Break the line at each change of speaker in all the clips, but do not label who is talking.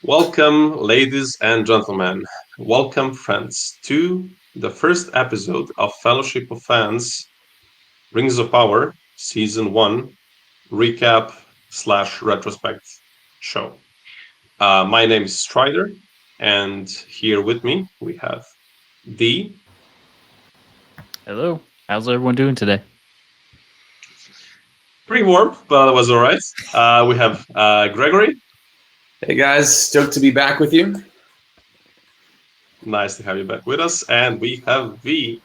Welcome, ladies and gentlemen. Welcome, friends, to the first episode of Fellowship of Fans Rings of Power Season 1 recap slash retrospect show. My name is Strider, and here with me we have D.
Hello. How's everyone doing today?
Pretty warm, but it was all right. We have Gregory.
Hey guys, stoked to be back with you.
Nice to have you back with us. And we have V.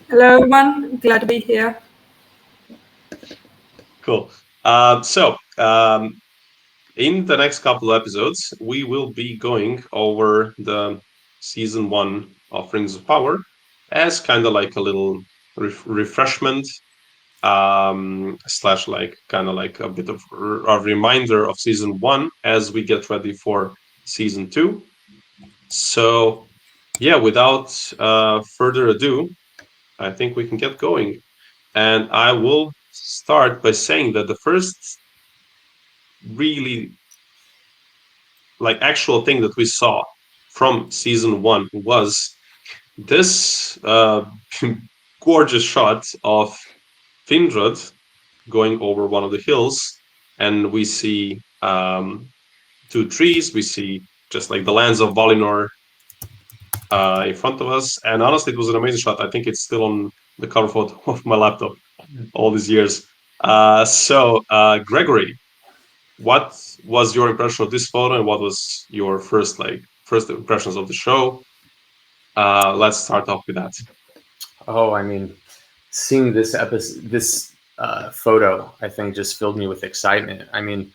Hello, everyone. Glad to be here.
Cool. In the next couple of episodes, we will be going over the season 1 of Rings of Power as kind of like a little refreshment slash like kind of like a bit of a reminder of season 1 as we get ready for season 2. So, yeah, without further ado, I think we can get going. And I will start by saying that the first really like actual thing that we saw from season 1 was this gorgeous shot of Finrod going over one of the hills, and we see two trees. We see just like the lands of Valinor in front of us, and honestly, it was an amazing shot. I think it's still on the cover photo of my laptop all these years. Gregory, what was your impression of this photo, and what was your first impressions of the show? Let's start off with that.
Oh, I mean, seeing this photo, I think just filled me with excitement. I mean,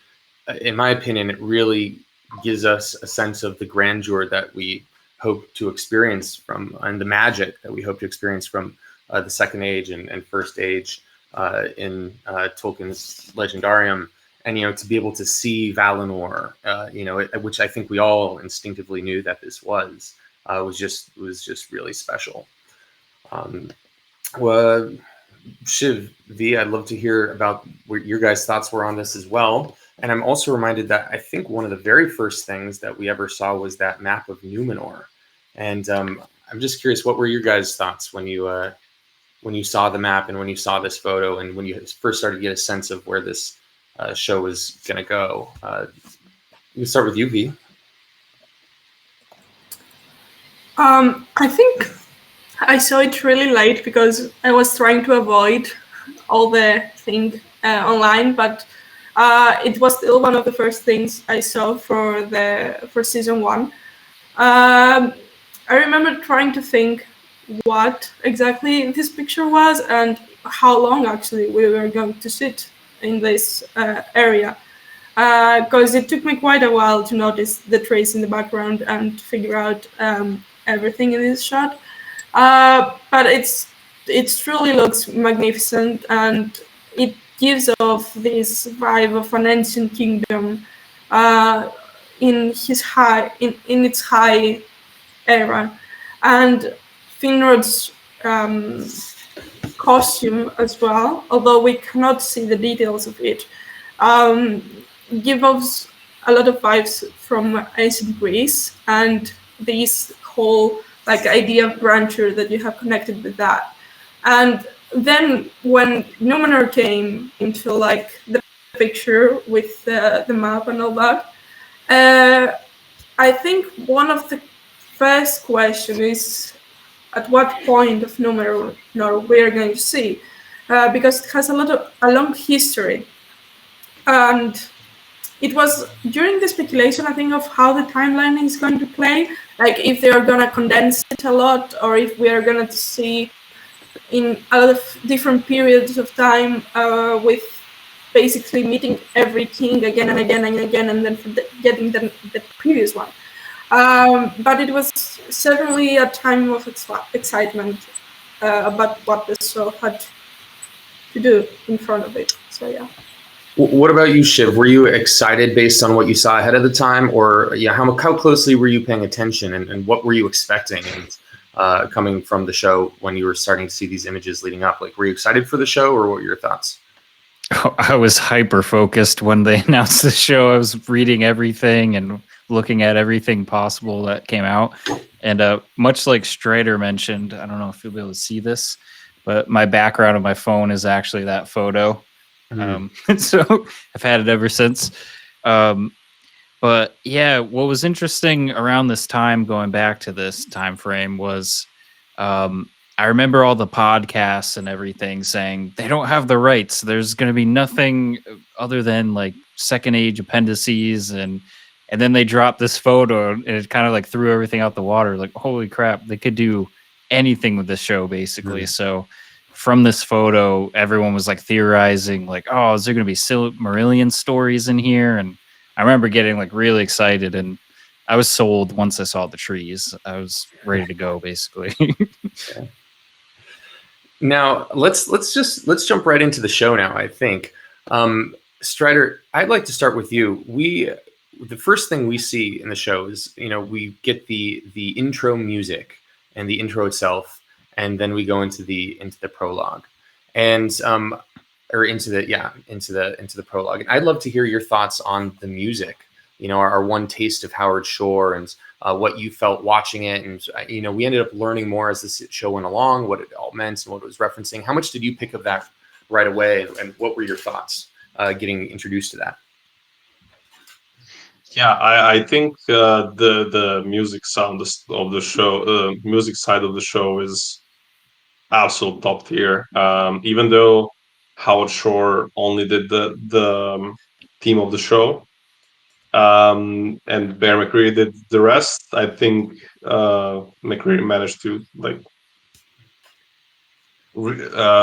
in my opinion, it really gives us a sense of the grandeur that we hope to experience from, and the magic that we hope to experience from the Second Age and First Age in Tolkien's Legendarium. And, to be able to see Valinor, which I think we all instinctively knew that this was just really special. Well, Shiv, V, I'd love to hear about what your guys' thoughts were on this as well. And I'm also reminded that I think one of the very first things that we ever saw was that map of Numenor. And I'm just curious, what were your guys' thoughts when you saw the map and when you saw this photo and when you first started to get a sense of where this show was going to go? We can start with you, V.
I think I saw it really late because I was trying to avoid all the thing online, but it was still one of the first things I saw for season 1. I remember trying to think what exactly this picture was and how long actually we were going to sit in this area, because it took me quite a while to notice the trees in the background and figure out everything in this shot. But it truly looks magnificent, and it gives off this vibe of an ancient kingdom in its high era, and Finrod's costume as well, although we cannot see the details of it, give us a lot of vibes from ancient Greece and this whole idea of grandeur that you have connected with that. And then when Numenor came into the picture with the map and all that, I think one of the first question is at what point of Numenor we're going to see, because it has a long history, and it was during the speculation, I think, of how the timeline is going to play, if they are going to condense it a lot, or if we are going to see in a lot of different periods of time with basically meeting every king again and again and again, and then getting the previous one. But it was certainly a time of excitement about what the show had to do in front of it. So, yeah.
What about you, Shiv? Were you excited based on what you saw ahead of the time, or how closely were you paying attention, and what were you expecting coming from the show when you were starting to see these images leading up? Were you excited for the show, or what were your thoughts?
I was hyper focused when they announced the show. I was reading everything and looking at everything possible that came out. And much like Strider mentioned, I don't know if you'll be able to see this, but my background on my phone is actually that photo. So I've had it ever since. But yeah, what was interesting around this time, going back to this time frame, was I remember all the podcasts and everything saying they don't have the rights. There's going to be nothing other than like second age appendices, and then they dropped this photo, and it kind of like threw everything out the water. Like, holy crap, they could do anything with this show, basically. So from this photo, everyone was like theorizing, like, oh, is there going to be Silmarillion stories in here? And I remember getting like really excited, and I was sold once I saw the trees. I was ready to go, basically.
Now let's jump right into the show now. I think, Strider, I'd like to start with you. The first thing we see in the show is, we get the intro music and the intro itself, and then we go into the prologue, and or into the prologue. And I'd love to hear your thoughts on the music. Our one taste of Howard Shore, and what you felt watching it. And, we ended up learning more as this show went along, what it all meant and what it was referencing. How much did you pick up that right away? And what were your thoughts getting introduced to that?
Yeah, I think the music sound of the show, music side of the show is absolute top tier. Even though Howard Shore only did the theme of the show, and Bear McCreary did the rest. I think McCreary managed to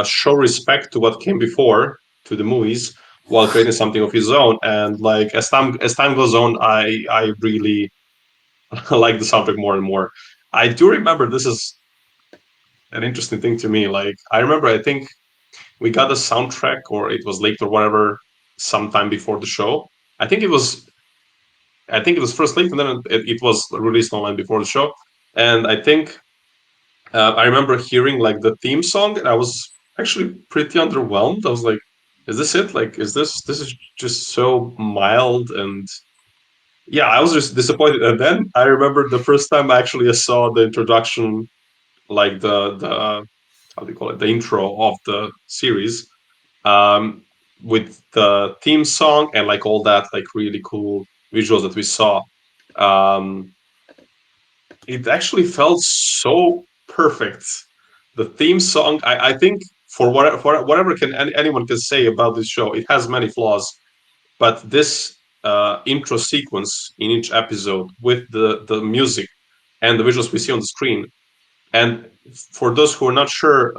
show respect to what came before, to the movies, while creating something of his own. And like as time goes on, I really like the soundtrack more and more. I do remember, this is an interesting thing to me. Like I remember, I think we got the soundtrack, or it was leaked or whatever, sometime before the show. I think it was first leaked, and then it was released online before the show. And I think I remember hearing like the theme song, and I was actually pretty underwhelmed. I was like, "Is this it? Like, is this is just so mild?" And yeah, I was just disappointed. And then I remember the first time actually I saw the introduction, like the how do you call it, the intro of the series, um, with the theme song and like all that like really cool visuals that we saw. Um, it actually felt so perfect. The theme song, I think, for whatever anyone can say about this show, it has many flaws, but this intro sequence in each episode with the music and the visuals we see on the screen, and for those who are not sure,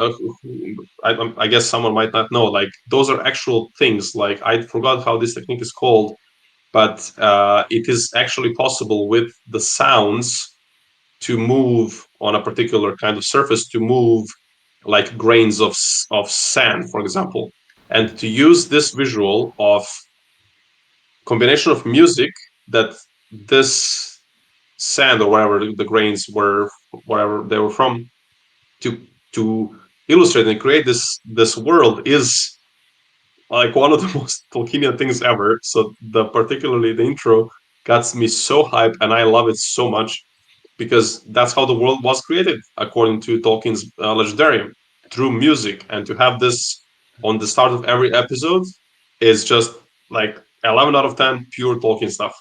I guess someone might not know, like those are actual things. Like I forgot how this technique is called, but it is actually possible with the sounds to move on a particular kind of surface, to move like grains of sand, for example, and to use this visual of combination of music that this sand or whatever the grains were, whatever they were from, to illustrate and create this world is like one of the most Tolkienian things ever. So particularly the intro got me so hyped, and I love it so much, because that's how the world was created according to Tolkien's Legendarium, through music. And to have this on the start of every episode is just like 11 out of 10 pure Tolkien stuff.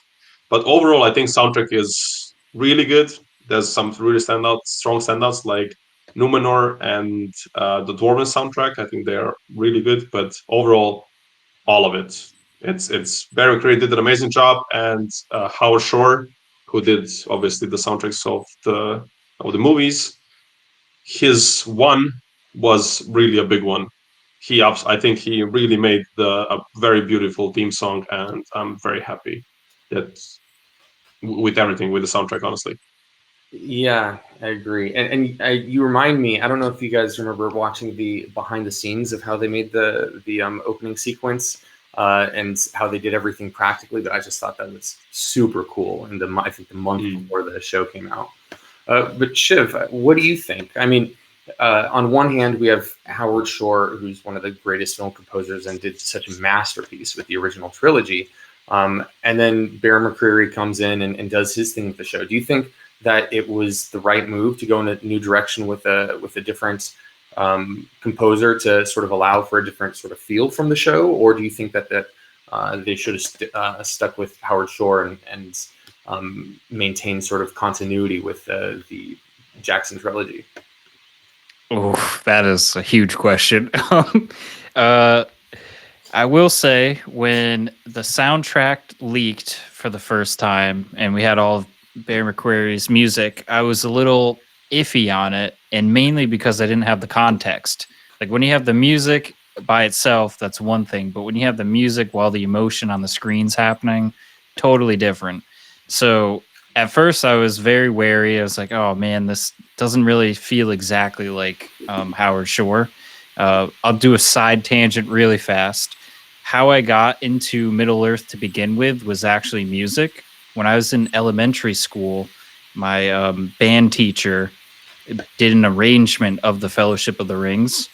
But overall, I think soundtrack is really good. There's some really strong standouts like Numenor and the Dwarven soundtrack. I think they are really good. But overall, all of it. It's Barry Cray did an amazing job, and Howard Shore, who did obviously the soundtracks of the movies, his one was really a big one. I think he really made a very beautiful theme song, and I'm very happy that with everything with the soundtrack, honestly.
Yeah, I agree. And you remind me, I don't know if you guys remember watching the behind the scenes of how they made the opening sequence, and how they did everything practically, but I just thought that was super cool. And I think the month before the show came out. But Shiv, what do you think? I mean, on one hand, we have Howard Shore, who's one of the greatest film composers and did such a masterpiece with the original trilogy. And then Bear McCreary comes in and does his thing with the show. Do you think that it was the right move to go in a new direction with a different composer to sort of allow for a different sort of feel from the show, or do you think that they should have stuck with Howard Shore and maintained sort of continuity with the Jackson trilogy?
Oh, that is a huge question. I will say, when the soundtrack leaked for the first time and we had all of Bear McCreary's music, I was a little iffy on it, and mainly because I didn't have the context. Like, when you have the music by itself, that's one thing, but when you have the music while the emotion on the screen's happening, totally different. So at first I was very wary. I was like, oh man, this doesn't really feel exactly like Howard Shore. I'll do a side tangent really fast. How I got into Middle Earth to begin with was actually music. When I was in elementary school, my band teacher did an arrangement of the Fellowship of the Rings.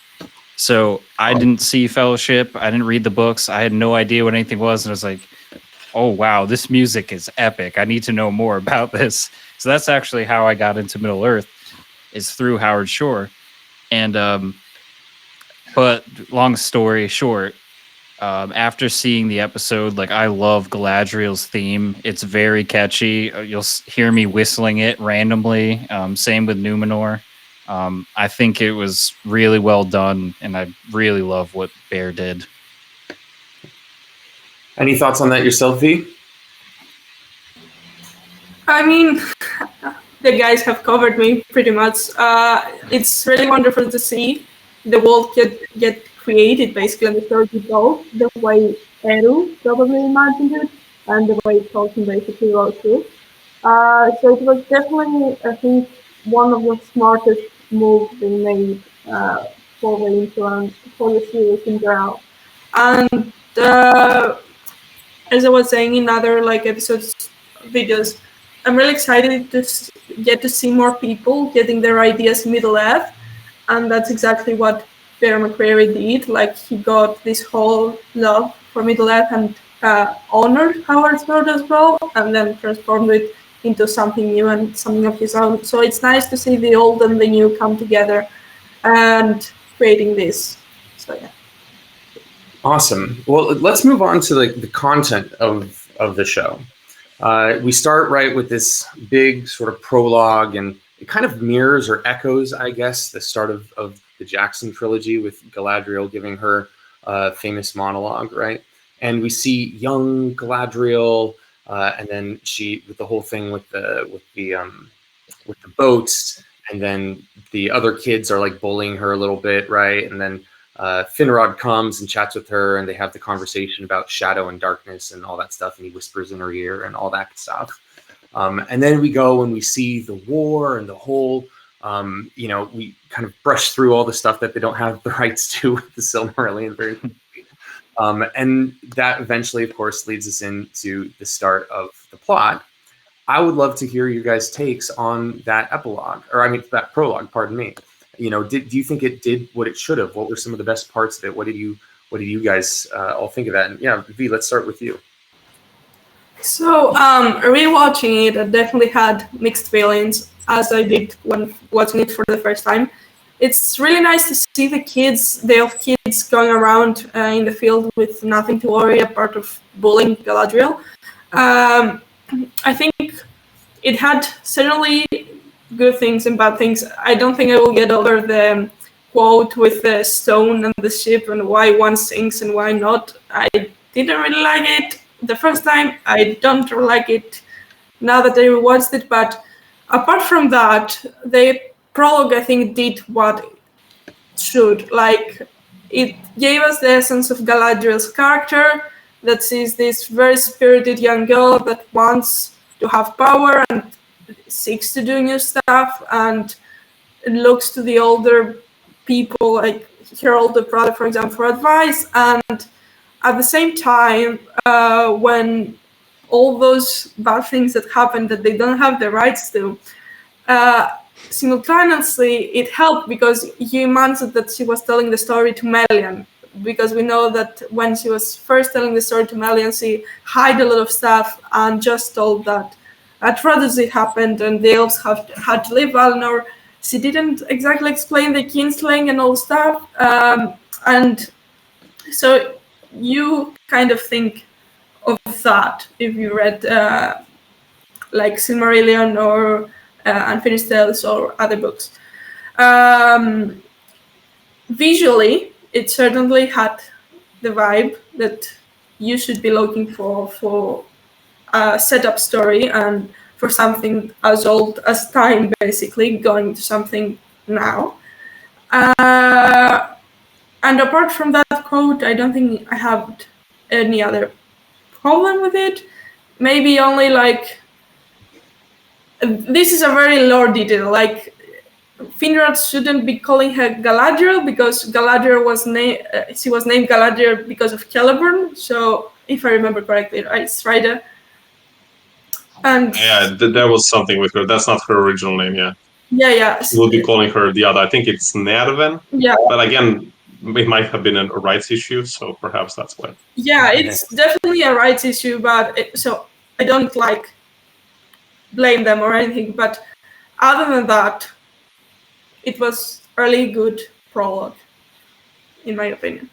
So I didn't see Fellowship. I didn't read the books. I had no idea what anything was. And I was like, oh, wow, this music is epic. I need to know more about this. So that's actually how I got into Middle Earth, is through Howard Shore. And but long story short, after seeing the episode, like, I love Galadriel's theme. It's very catchy. You'll hear me whistling it randomly. Same with Numenor. I think it was really well done, and I really love what Bear did.
Any thoughts on that yourself, V?
I mean, the guys have covered me pretty much. It's really wonderful to see the world get created, basically, and the story go the way Eru probably imagined it, and the way Tolkien basically wrote it. So it was definitely, I think, one of the smartest moves being made for the influence for the series in general. And as I was saying in other episodes, videos, I'm really excited to get to see more people getting their ideas in Middle Earth, and that's exactly what Bear McCreary did. Like, he got this whole love for Middle Earth and honored Howard's word as well, and then transformed it into something new and something of his own. So it's nice to see the old and the new come together and creating this. So yeah.
Awesome. Well, let's move on to the content of the show. We start right with this big sort of prologue, and it kind of mirrors or echoes, I guess, the start of the Jackson trilogy, with Galadriel giving her famous monologue, right? And we see young Galadriel, and then she, with the whole thing with the boats, and then the other kids are like bullying her a little bit, right? And then Finrod comes and chats with her, and they have the conversation about shadow and darkness and all that stuff, and he whispers in her ear and all that stuff. And then we go and we see the war and the whole, we kind of brush through all the stuff that they don't have the rights to with the Silmarillion. Very and that eventually, of course, leads us into the start of the plot. I would love to hear your guys' takes on that epilogue, that prologue, pardon me. Do you think it did what it should have? What were some of the best parts of it? What did you guys all think of that? And yeah, V, let's start with you.
So rewatching it, I definitely had mixed feelings, as I did when watching it for the first time. It's really nice to see the elf kids going around in the field with nothing to worry apart of bullying Galadriel. I think it had certainly good things and bad things. I don't think I will get over the quote with the stone and the ship and why one sinks and why not. I didn't really like it the first time. I don't really like it now that I rewatched it. But apart from that, the prologue, I think, did what it should. Like, it gave us the essence of Galadriel's character, that she's this very spirited young girl that wants to have power and seeks to do new stuff, and looks to the older people, like her older brother, for example, for advice. And at the same time, when all those bad things that happen that they don't have the rights to, simultaneously, it helped because you imagined that she was telling the story to Melian. Because we know that when she was first telling the story to Melian, she hid a lot of stuff and just told that a tragedy happened and the elves had to leave Valinor. She didn't exactly explain the kinslaying and all stuff. And so you kind of think of that if you read like Silmarillion or Unfinished Tales or other books. Visually, it certainly had the vibe that you should be looking for a setup story and for something as old as time, basically, going to something now. And apart from that quote, I don't think I have any other problem with it. Maybe only like this is a very lore detail. Like Finrod shouldn't be calling her Galadriel because Galadriel was she was named Galadriel because of Celeborn. So if I remember correctly, right, Strider. And
Yeah, there was something with her. That's not her original name. Yeah,
yeah.
we'll be calling her the other. I think it's Nerven.
Yeah.
But again, it might have been a rights issue, so perhaps that's why.
Yeah, it's definitely a rights issue, but so I don't like blame them or anything. But other than that, it was a really good prologue, in my opinion.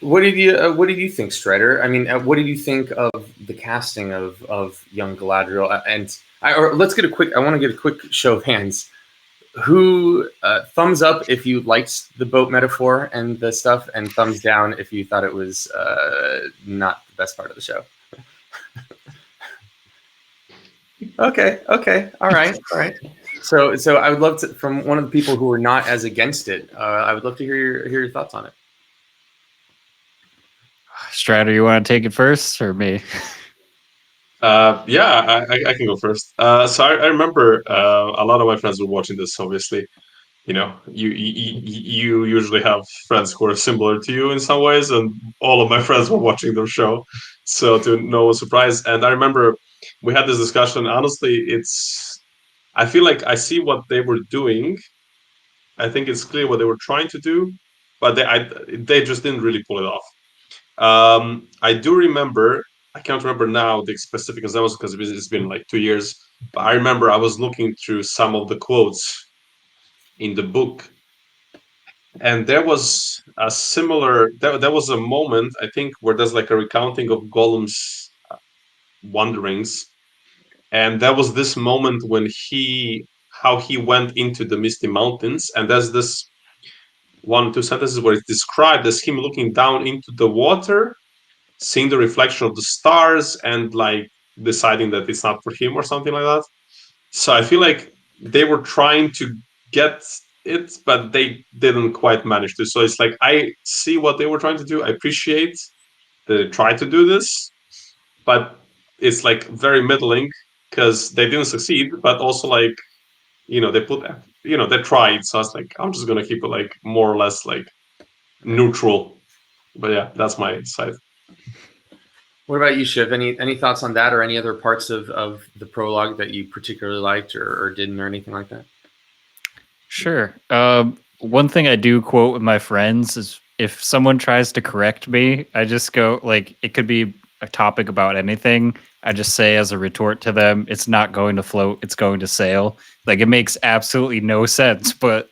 What did you think, Strider? I mean, what did you think of the casting of young Galadriel? And I want to get a quick show of hands. Who thumbs up if you liked the boat metaphor and the stuff, and thumbs down if you thought it was not the best part of the show. Okay, all right. So I would love to, from one of the people who are not as against it, I would love to hear your thoughts on it.
Strider, you want to take it first or me?
Yeah, I can go first. So I remember a lot of my friends were watching this. Obviously, you know, you usually have friends who are similar to you in some ways, and all of my friends were watching the show, so to no surprise. And I remember we had this discussion. Honestly, I feel like I see what they were doing. I think it's clear what they were trying to do, but they just didn't really pull it off. I do remember. I can't remember now the specific examples because it's been like 2 years. But I remember I was looking through some of the quotes in the book, and there was a similar. There was a moment I think where there's like a recounting of Gollum's wanderings, and there was this moment when how he went into the Misty Mountains, and there's this 1-2 sentences where it's described as him looking down into the water, seeing the reflection of the stars, and like deciding that it's not for him or something like that. So I feel like they were trying to get it, but they didn't quite manage to. So it's like I see what they were trying to do. I appreciate that they tried to do this, but it's like very middling because they didn't succeed, but also like, you know, they tried. So I was like, I'm just gonna keep it like more or less like neutral. But yeah, that's my side.
What about you, Shiv? Any thoughts on that, or any other parts of the prologue that you particularly liked or didn't, or anything like that?
Sure. One thing I do quote with my friends is if someone tries to correct me, I just go like, it could be a topic about anything. I just say as a retort to them, it's not going to float, it's going to sail. Like it makes absolutely no sense, but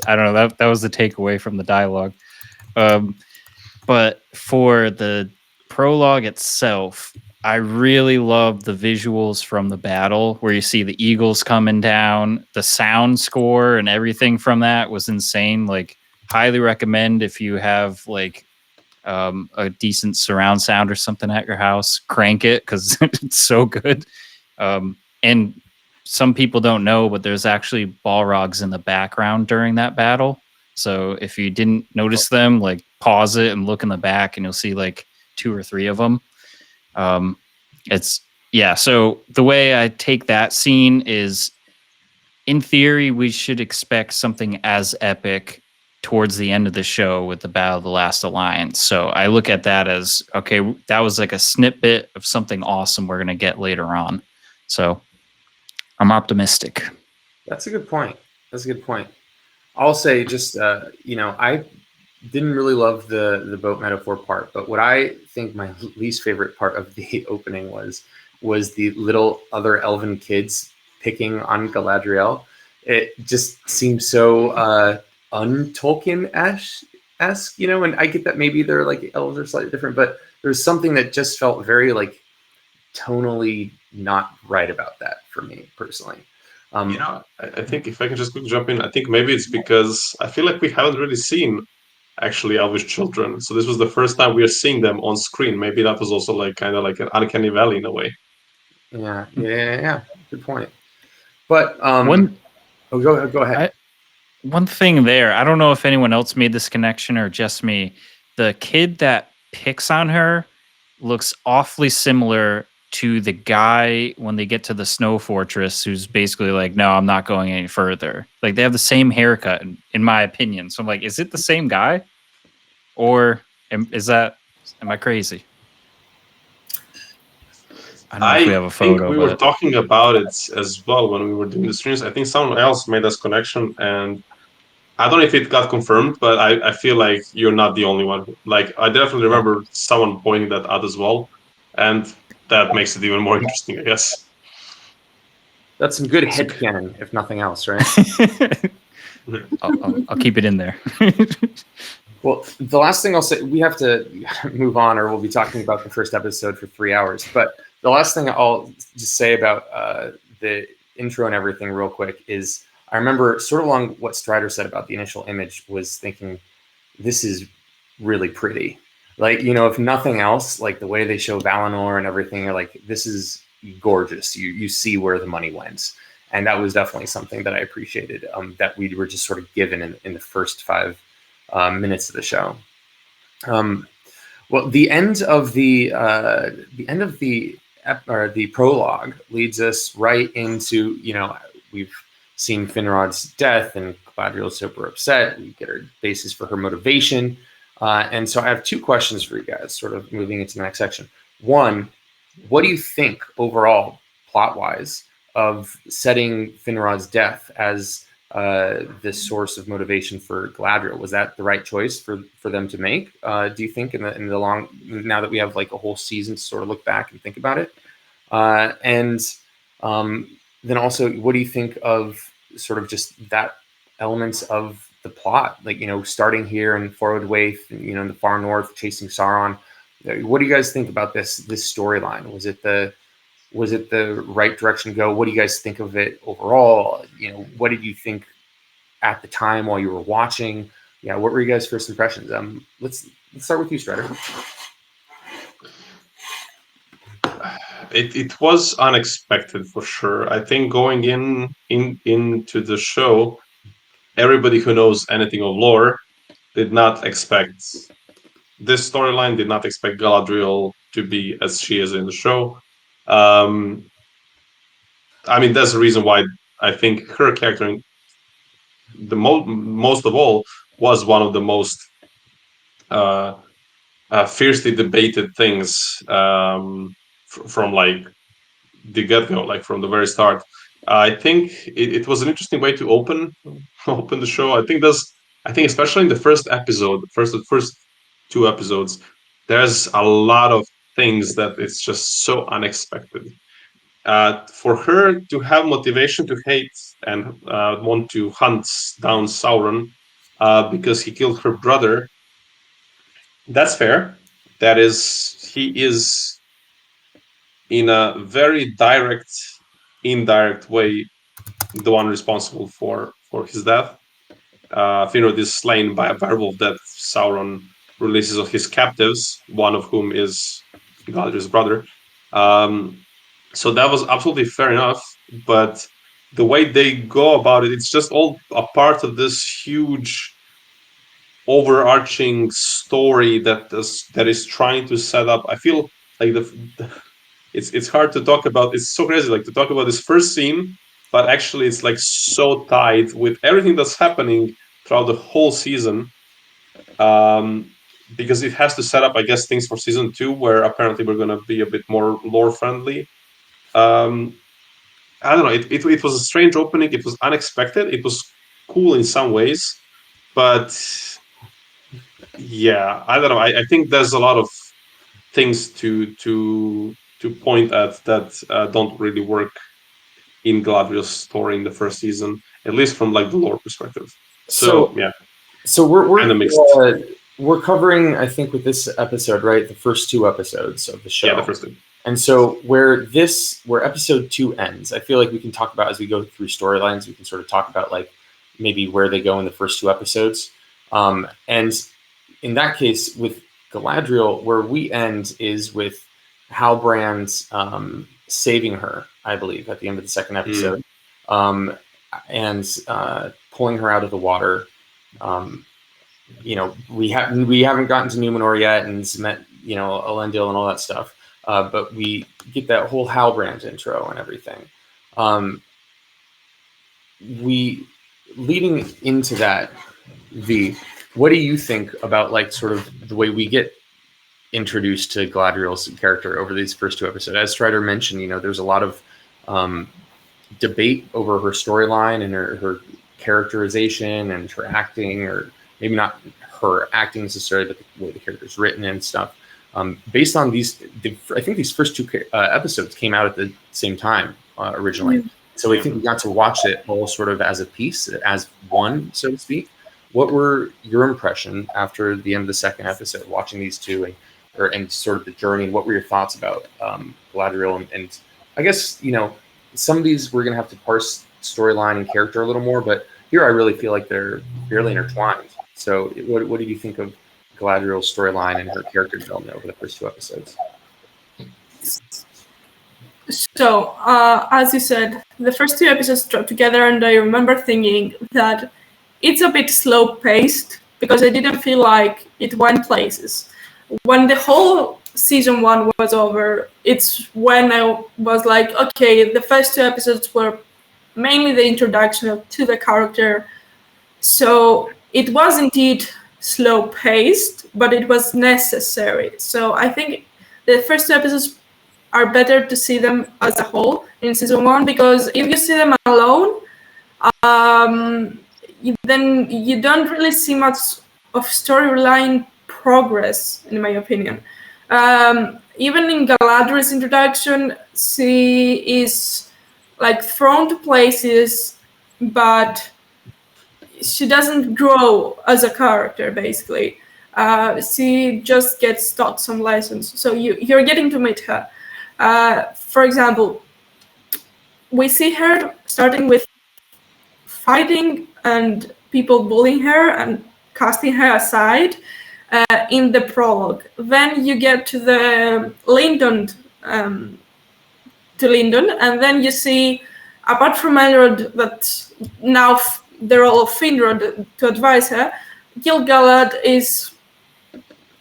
I don't know, that was the takeaway from the dialogue. But for the prologue itself, I really love the visuals from the battle where you see the eagles coming down. The sound score and everything from that was insane. Like, highly recommend if you have like a decent surround sound or something at your house, crank it because it's so good. And some people don't know, but there's actually Balrogs in the background during that battle. So if you didn't notice them, like pause it and look in the back and you'll see like 2 or 3 of them. So the way I take that scene is, in theory, we should expect something as epic towards the end of the show with the Battle of the Last Alliance. So I look at that as, okay, that was like a snippet of something awesome we're going to get later on. So I'm optimistic.
That's a good point. I'll say just I didn't really love the boat metaphor part, but what I think my least favorite part of the opening was the little other elven kids picking on Galadriel. It just seemed so un-Tolkien-esque, and I get that maybe they're like elves are slightly different, but there's something that just felt very like tonally not right about that for me personally.
I think if I can just quickly jump in, I think maybe it's because I feel like we haven't really seen actually elvish children. So this was the first time we are seeing them on screen. Maybe that was also like kind of like an uncanny valley in a way.
Yeah. Good point. But go ahead.
One thing there, I don't know if anyone else made this connection or just me. The kid that picks on her looks awfully similar to the guy when they get to the snow fortress who's basically like, no, I'm not going any further. Like they have the same haircut in my opinion. So I'm like, is it the same guy? Or am I crazy? I don't know if we have a photo.
I think we were talking about it as well when we were doing the streams. I think someone else made this connection, and I don't know if it got confirmed, but I feel like you're not the only one. Like I definitely remember someone pointing that out as well, and that makes it even more interesting, I guess.
That's some good headcanon, if nothing else, right?
I'll keep it in there.
Well, the last thing I'll say, we have to move on, or we'll be talking about the first episode for 3 hours. But the last thing I'll just say about the intro and everything real quick is I remember sort of along what Strider said about the initial image was thinking, this is really pretty. Like, if nothing else, like the way they show Valinor and everything, you're like, this is gorgeous. You see where the money went. And that was definitely something that I appreciated, that we were just sort of given in the first 5 minutes of the show. Well, the end of the prologue leads us right into, we've seen Finrod's death and Galadriel's super upset. We get our basis for her motivation. And so I have 2 questions for you guys, sort of moving into the next section. One, what do you think overall, plot-wise, of setting Finrod's death as this source of motivation for Galadriel? Was that the right choice for them to make? Do you think in the long, now that we have like a whole season to sort of look back and think about it? And then also, what do you think of sort of just that elements of the plot? Like, starting here in Forward Waith, in the far north, chasing Sauron. What do you guys think about this storyline? Was it the right direction to go? What do you guys think of it overall? What did you think at the time while you were watching? Yeah, what were you guys' first impressions? Let's start with you, Strider.
It was unexpected for sure. I think going into the show, everybody who knows anything of lore did not expect this storyline, did not expect Galadriel to be as she is in the show. I mean, that's the reason why I think her character, the most of all, was one of the most fiercely debated things from like the get-go, like from the very start. I think it was an interesting way to open the show. I think especially in the first episode, the first 2 episodes, there's a lot of things that it's just so unexpected. For her to have motivation to hate and want to hunt down Sauron because he killed her brother, that's fair. He is in a very direct, indirect way the one responsible for his death. Finrod is slain by a werewolf that Sauron releases of his captives, one of whom is Galadriel's brother. So that was absolutely fair enough, but the way they go about it, it's just all a part of this huge overarching story that is trying to set up. I feel like it's hard to talk about. It's so crazy, like to talk about this first scene, but actually it's like so tied with everything that's happening throughout the whole season. Because it has to set up, I guess, things for season 2, where apparently we're going to be a bit more lore friendly. I don't know. It was a strange opening. It was unexpected. It was cool in some ways, but yeah, I don't know. I think there's a lot of things to point at that don't really work in Galadriel's story in the first season, at least from like the lore perspective. So yeah,
So
kind of mixed.
we're covering, I think, with this episode, right, the first 2 episodes of the show.
Yeah, the first two.
And so where episode 2 ends, I feel like we can talk about, as we go through storylines, we can sort of talk about like maybe where they go in the first 2 episodes. And in that case, with Galadriel, where we end is with Halbrand saving her, I believe, at the end of the second episode, and pulling her out of the water. You know, we haven't gotten to Numenor yet and met, you know, Elendil and all that stuff. But we get that whole Halbrand intro and everything. We leading into that, V, what do you think about like sort of the way we get introduced to Galadriel's character over these first 2 episodes? As Strider mentioned, you know, there's a lot of debate over her storyline and her characterization and her acting, or maybe not her acting necessarily, but the way the character's written and stuff. Based on these, I think these first 2 episodes came out at the same time originally. So I think we got to watch it all sort of as a piece, as one, so to speak. What were your impression after the end of the second episode, watching these 2 and sort of the journey? What were your thoughts about Galadriel? And I guess, you know, some of these we're going to have to parse storyline and character a little more, but here I really feel like they're fairly intertwined. So what did you think of Galadriel's storyline and her character development over the first 2 episodes?
So, as you said, the first 2 episodes dropped together, and I remember thinking that it's a bit slow-paced because I didn't feel like it went places. When the whole season 1 was over, it's when I was like, okay, the first 2 episodes were mainly the introduction to the character. So it was indeed slow-paced, but it was necessary. So I think the first 2 episodes are better to see them as a whole in season 1, because if you see them alone, then you don't really see much of storyline progress, in my opinion. Even in Galadriel's introduction, she is like thrown to places, but she doesn't grow as a character, basically. She just gets taught some lessons. So you're getting to meet her. For example, we see her starting with fighting and people bullying her and casting her aside in the prologue. Then you get to the Lindon, and then you see, apart from Elrond, that now the role of Finrod to advise her, Gil-galad is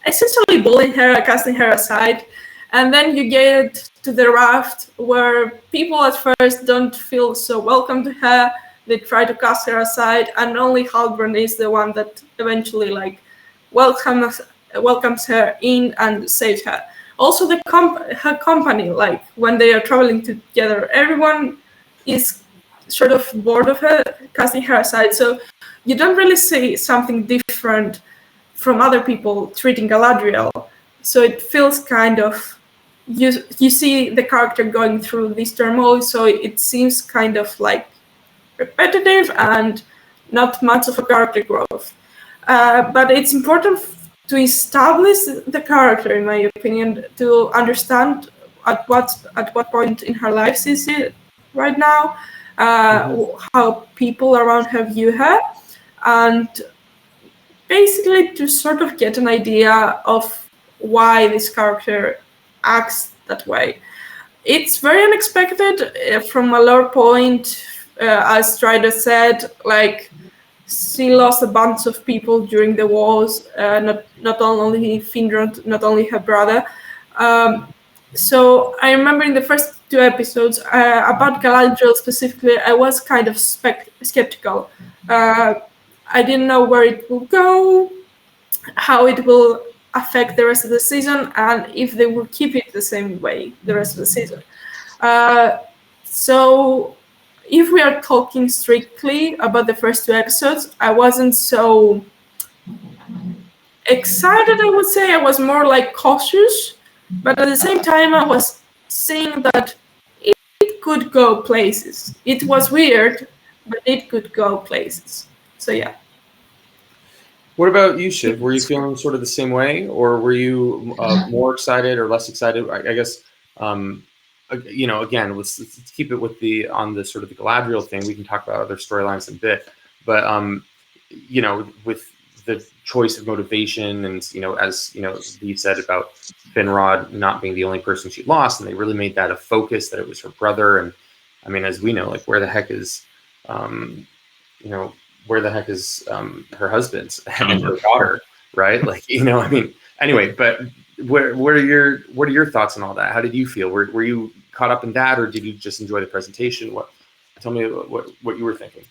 essentially bullying her, casting her aside. And then you get to the raft, where people at first don't feel so welcome to her. They try to cast her aside, and only Halbrand is the one that eventually like welcomes her in and saves her. Also, her company, like when they are traveling together, everyone is sort of bored of her, casting her aside. So you don't really see something different from other people treating Galadriel. So it feels kind of, you see the character going through this turmoil, so it seems kind of like repetitive and not much of a character growth. But it's important to establish the character, in my opinion, to understand at what point in her life she's right now, how people around her view her, and basically to sort of get an idea of why this character acts that way. It's very unexpected from a lore point, as Strider said, like she lost a bunch of people during the wars, not only Finrod, not only her brother. So I remember in the first 2 episodes, about Galadriel specifically, I was kind of skeptical. I didn't know where it will go, how it will affect the rest of the season, and if they will keep it the same way the rest of the season. So if we are talking strictly about the first 2 episodes, I wasn't so excited, I would say. I was more like cautious, but at the same time, I was seeing that it could go places. It was weird, but it could go places. So yeah.
What about you, Shiv? Were you feeling sort of the same way, or were you more excited or less excited? I guess, again, let's keep it with on the sort of the Galadriel thing. We can talk about other storylines in a bit, but with the choice of motivation, and as Lee said about Finrod not being the only person she lost, and they really made that a focus, that it was her brother. And I mean, as we know, like where the heck is, where the heck is her husband and her daughter, right? Like, I mean, anyway, but what are your thoughts on all that? How did you feel? Were you caught up in that, or did you just enjoy the presentation? Tell me what you were thinking.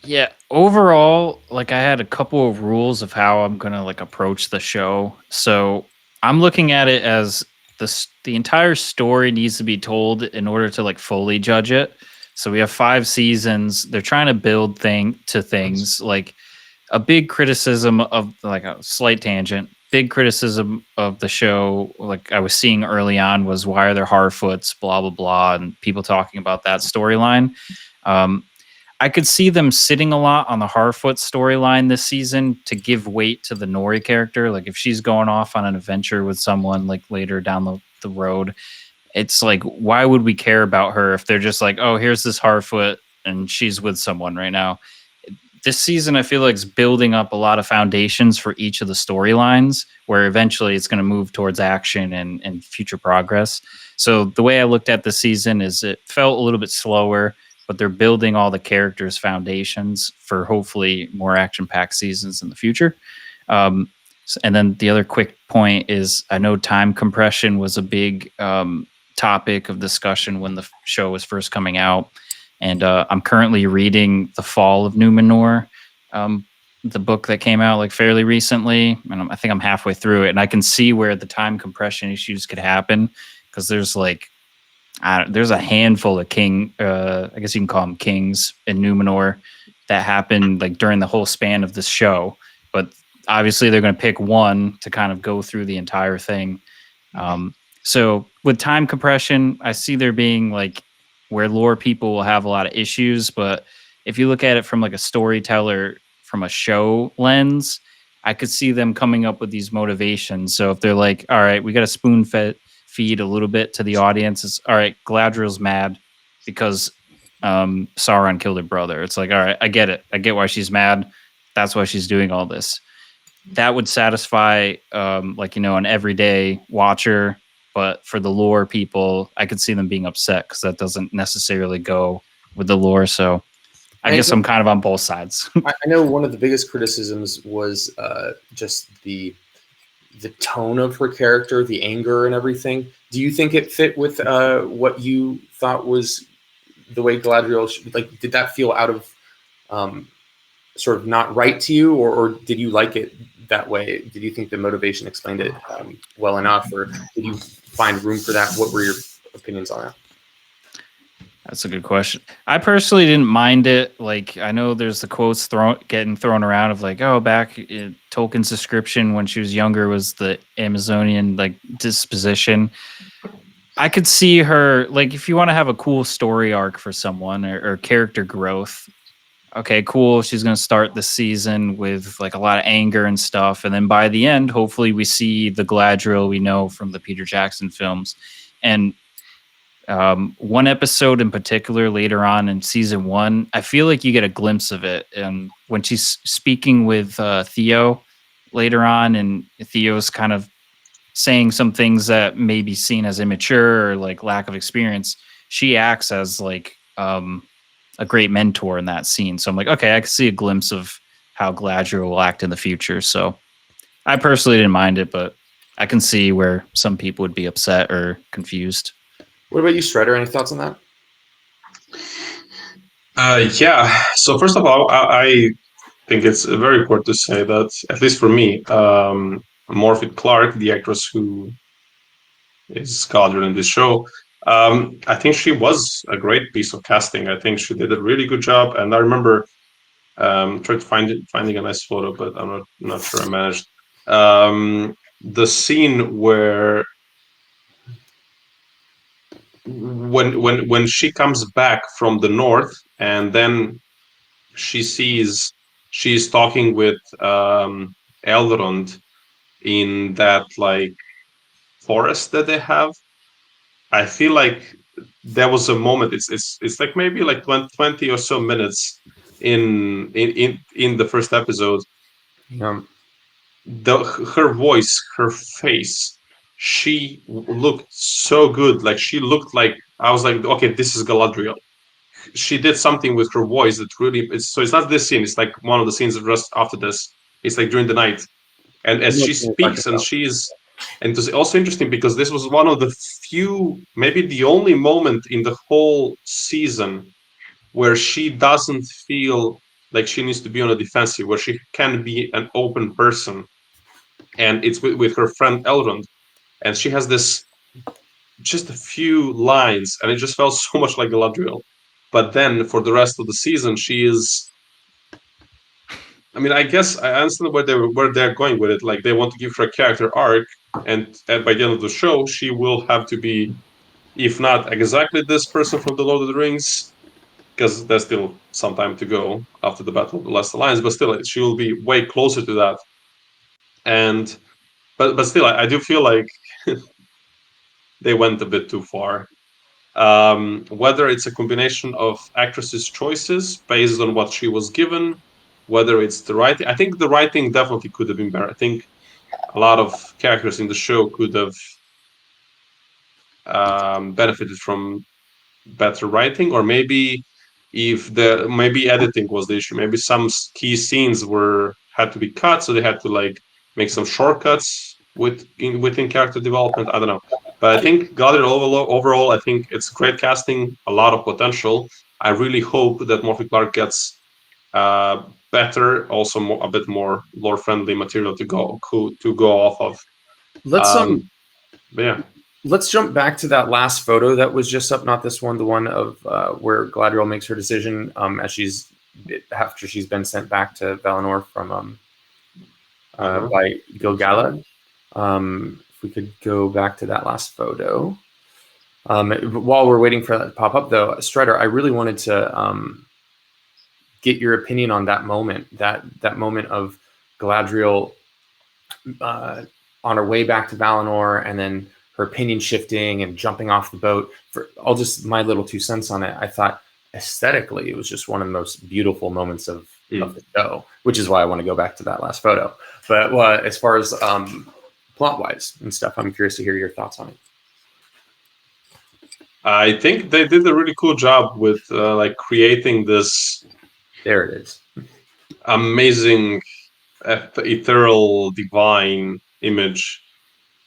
Yeah, overall, like I had a couple of rules of how I'm gonna like approach the show. So I'm looking at it as the entire story needs to be told in order to like fully judge it. So we have 5 seasons. They're trying to build things. Like a big criticism of, like a slight tangent, big criticism of the show, like I was seeing early on, was why are there Harfoots, blah, blah, blah, and people talking about that storyline. I could see them sitting a lot on the Harfoot storyline this season to give weight to the Nori character. Like if she's going off on an adventure with someone like later down the road, it's like, why would we care about her if they're just like, oh, here's this Harfoot and she's with someone right now? This season, I feel like it's building up a lot of foundations for each of the storylines, where eventually it's going to move towards action and future progress. So the way I looked at the season is it felt a little bit slower, but they're building all the characters' foundations for hopefully more action-packed seasons in the future. And then the other quick point is, I know time compression was a big topic of discussion when the show was first coming out. And I'm currently reading The Fall of Numenor, the book that came out like fairly recently. And I think I'm halfway through it. And I can see where the time compression issues could happen, because there's like, there's a handful of I guess you can call them kings in Numenor that happened like during the whole span of this show. But obviously they're going to pick one to kind of go through the entire thing. So with time compression, I see there being like where lore people will have a lot of issues. But if you look at it from like a storyteller, from a show lens, I could see them coming up with these motivations. So if they're like, all right, we got to feed a little bit to the audience. It's all right, Galadriel's mad because Sauron killed her brother. It's like, all right, I get it. I get why she's mad. That's why she's doing all this. That would satisfy an everyday watcher. But for the lore people, I could see them being upset because that doesn't necessarily go with the lore. So I guess I'm kind of on both sides.
I know one of the biggest criticisms was just the tone of her character, the anger and everything. Do you think it fit with what you thought was the way Galadriel did that feel out of sort of not right to you, or did you like it that way? Did you think the motivation explained it well enough, or did you find room for that? What were your opinions on that?
That's a good question. I personally didn't mind it. Like, I know there's the quotes getting thrown around of like, oh, back in Tolkien's description when she was younger was the Amazonian like disposition. I could see her, like, if you want to have a cool story arc for someone or character growth, okay, cool. She's going to start the season with like a lot of anger and stuff. And then by the end, hopefully we see the Galadriel we know from the Peter Jackson films. And one episode in particular later on in season 1, I feel like you get a glimpse of it. And when she's speaking with Theo later on, and Theo's kind of saying some things that may be seen as immature or like lack of experience, she acts as like a great mentor in that scene. So I'm like, okay, I can see a glimpse of how Galadriel will act in the future. So I personally didn't mind it, but I can see where some people would be upset or confused.
What about you, Strider? Any thoughts on that?
Yeah. So first of all, I think it's very important to say that, at least for me, Morphy Clark, the actress who is Galadriel in this show, I think she was a great piece of casting. I think she did a really good job, and I remember trying to finding a nice photo, but I'm not sure I managed. The scene where when she comes back from the north, and then she's talking with Elrond in that like forest that they have. I feel like there was a moment. It's like maybe like 20 or so minutes in the first episode.
Um,
Her voice, her face, she looked so good. Like she looked like I was like, okay, this is Galadriel. She did something with her voice that really. It's not this scene. It's like one of the scenes just after this. It's like during the night, and
I
as
know
she
what you're talking
speaks, and
about.
she's. And it was also interesting because this was one of the few, maybe the only moment in the whole season where she doesn't feel like she needs to be on a defensive, where she can be an open person. And it's with her friend Elrond. And she has this just a few lines, and it just felt so much like Galadriel. But then for the rest of the season, she is. I mean, I guess I understand where they're going with it. Like they want to give her a character arc, and by the end of the show, she will have to be, if not exactly this person from the Lord of the Rings, because there's still some time to go after the Battle of the Last Alliance, but still, she will be way closer to that. And but still, I do feel like they went a bit too far. Whether it's a combination of actresses' choices based on what she was given, whether it's the writing. I think the writing definitely could have been better. I think a lot of characters in the show could have benefited from better writing, or maybe if the maybe editing was the issue. Maybe some key scenes had to be cut, so they had to like make some shortcuts within character development. I don't know, but I think Galadriel overall, I think it's great casting, a lot of potential. I really hope that Morphy Clark gets better, also a bit more lore friendly material to go off of.
Let's
But yeah.
let's jump back to that last photo that was just up, not this one, the one of where Galadriel makes her decision as after she's been sent back to Valinor from by Gil-galad. If we could go back to that last photo. While we're waiting for that to pop up, though, Strider, I really wanted to get your opinion on that moment, that moment of Galadriel on her way back to Valinor, and then her opinion shifting and jumping off the boat. For all just my little 2 cents on it, I thought aesthetically it was just one of the most beautiful moments of the show, which is why I want to go back to that last photo. But as far as plot wise and stuff, I'm curious to hear your thoughts on it.
I think they did a really cool job with like creating this.
There it is.
Amazing, ethereal, divine image.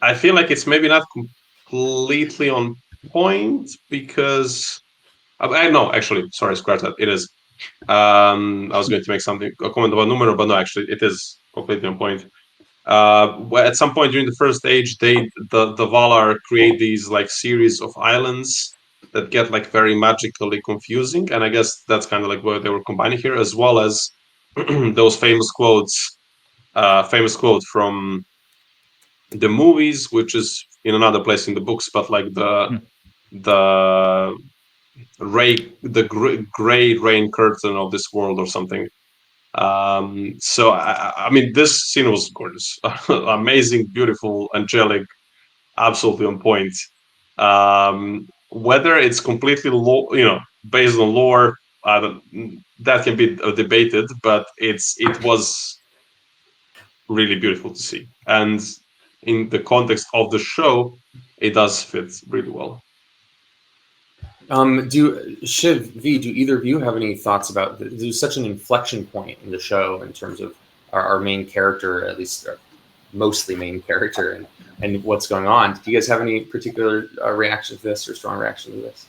I feel like it's maybe not completely on point because I know actually. Sorry, scratch that. It is. I was going to make a comment about numero, but no, actually, it is completely on point. At some point during the first age, the Valar create these like series of islands that get like very magically confusing, and I guess that's kind of like what they were combining here, as well as those famous quotes. Famous quote from the movies, which is in another place in the books, but like the gray rain curtain of this world or something. So I mean, this scene was gorgeous, amazing, beautiful, angelic, absolutely on point. Whether it's completely based on lore, that can be debated, but it was really beautiful to see, and in the context of the show, it does fit really well.
Do Shiv, V, do either of you have any thoughts about there's such an inflection point in the show in terms of our main character, at least mostly main character, and what's going on? Do you guys have any particular reaction to this or strong reaction to this?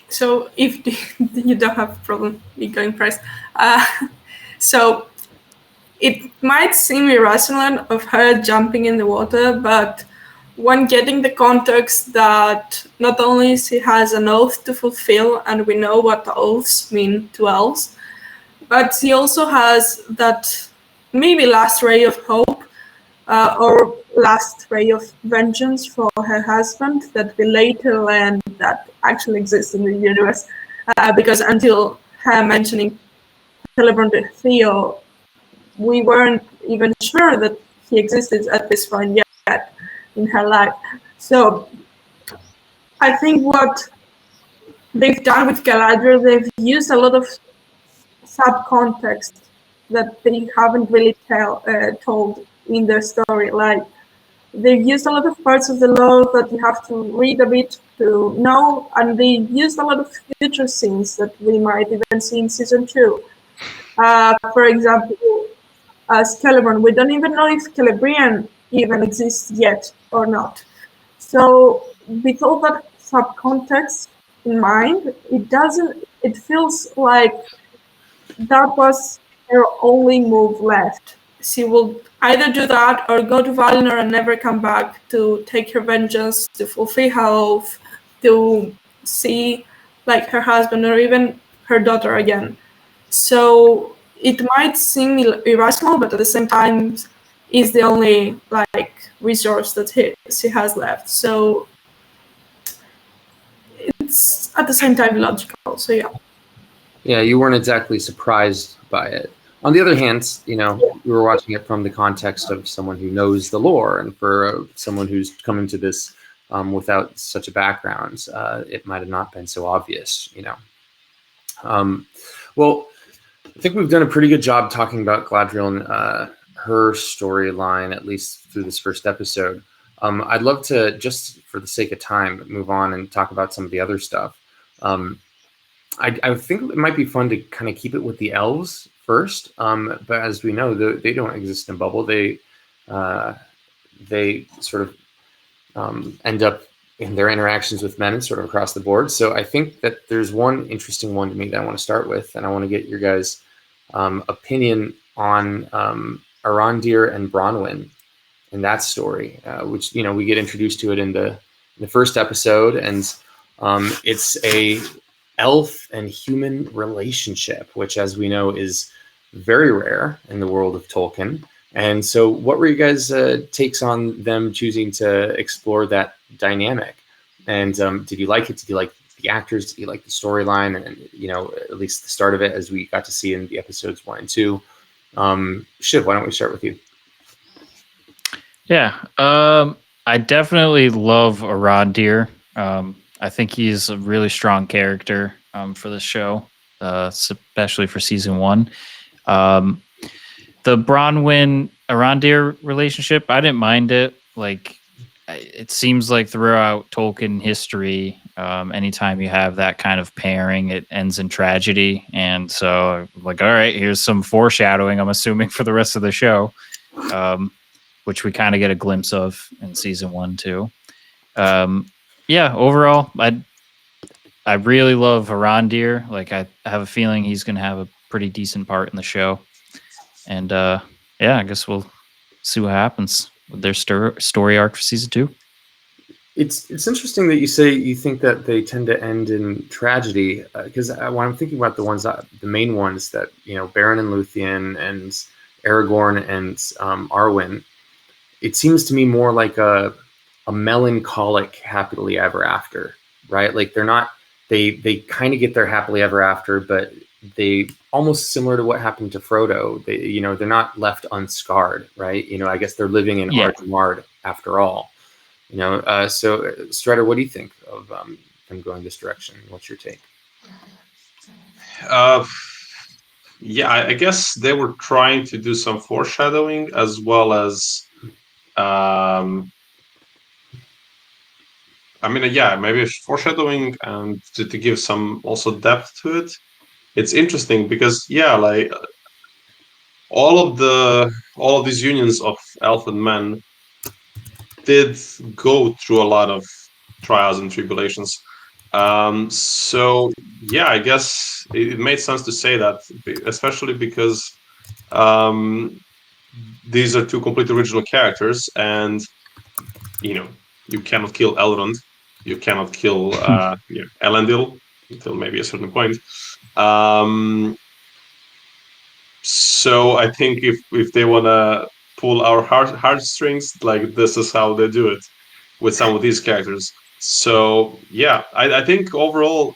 So if you don't have a problem with going first, so it might seem irrational of her jumping in the water, but when getting the context that not only she has an oath to fulfill, and we know what oaths mean to elves, but she also has that maybe last ray of hope or last ray of vengeance for her husband that we later learn that actually exists in the universe. Because until her mentioning Elrond to Theo, we weren't even sure that he existed at this point yet in her life. So I think what they've done with Galadriel, they've used a lot of subcontext that they haven't really told in their story. Like, they've used a lot of parts of the lore that you have to read a bit to know, and they used a lot of future scenes that we might even see in season 2. For example, Celeborn, we don't even know if Celebrian even exists yet or not. So with all that subcontext in mind, it feels like that was her only move left. She will either do that or go to Valinor and never come back to take her vengeance, to fulfill her oath, to see like her husband or even her daughter again. So it might seem irrational, but at the same time, is the only like resource that she has left. So it's at the same time logical. So yeah.
Yeah, you weren't exactly surprised by it. On the other hand, you know, we were watching it from the context of someone who knows the lore, and for someone who's come into this without such a background, it might have not been so obvious, you know. Well, I think we've done a pretty good job talking about Galadriel and her storyline, at least through this first episode. I'd love to, just for the sake of time, move on and talk about some of the other stuff. I think it might be fun to kind of keep it with the elves first, but as we know, they don't exist in a bubble. They sort of end up in their interactions with men sort of across the board. So I think that there's one interesting one to me that I want to start with, and I want to get your guys' opinion on Arondir and Bronwyn in that story, which, you know, we get introduced to it in the first episode, and it's a elf and human relationship, which, as we know, is very rare in the world of Tolkien. And so what were you guys' takes on them choosing to explore that dynamic? And did you like it? Did you like the actors? Did you like the storyline? And, you know, at least the start of it, as we got to see in the episodes 1 and 2. Shiv, why don't we start with you?
Yeah, I definitely love Arondir. I think he's a really strong character for the show, especially for season 1. The Bronwyn Arondir relationship, I didn't mind it. Like, it seems like throughout Tolkien history, anytime you have that kind of pairing, it ends in tragedy. And so, like, all right, here's some foreshadowing, I'm assuming, for the rest of the show, which we kind of get a glimpse of in season 1 too. Yeah, overall, I really love Arondir. Like, I have a feeling he's going to have a pretty decent part in the show. And yeah, I guess we'll see what happens with their story arc for season 2.
It's interesting that you say you think that they tend to end in tragedy, because when I'm thinking about the main ones that, you know, Beren and Luthien and Aragorn and Arwen, it seems to me more like a melancholic happily ever after, right? Like, they're not, they kind of get their happily ever after, but they almost similar to what happened to Frodo. They, you know, they're not left unscarred, right? You know, I guess they're living in Ardmard after all. You know, so Strider, what do you think of them going this direction? What's your take?
Yeah, I guess they were trying to do some foreshadowing as well as, I mean, yeah, maybe foreshadowing and to give some also depth to it. It's interesting because, yeah, like all of these unions of elf and men did go through a lot of trials and tribulations. So yeah, I guess it made sense to say that, especially because these are two completely original characters, and, you know, You cannot kill Elrond. You cannot kill Elendil until maybe a certain point. So I think if they wanna pull our heartstrings, like this is how they do it with some of these characters. So yeah, I think overall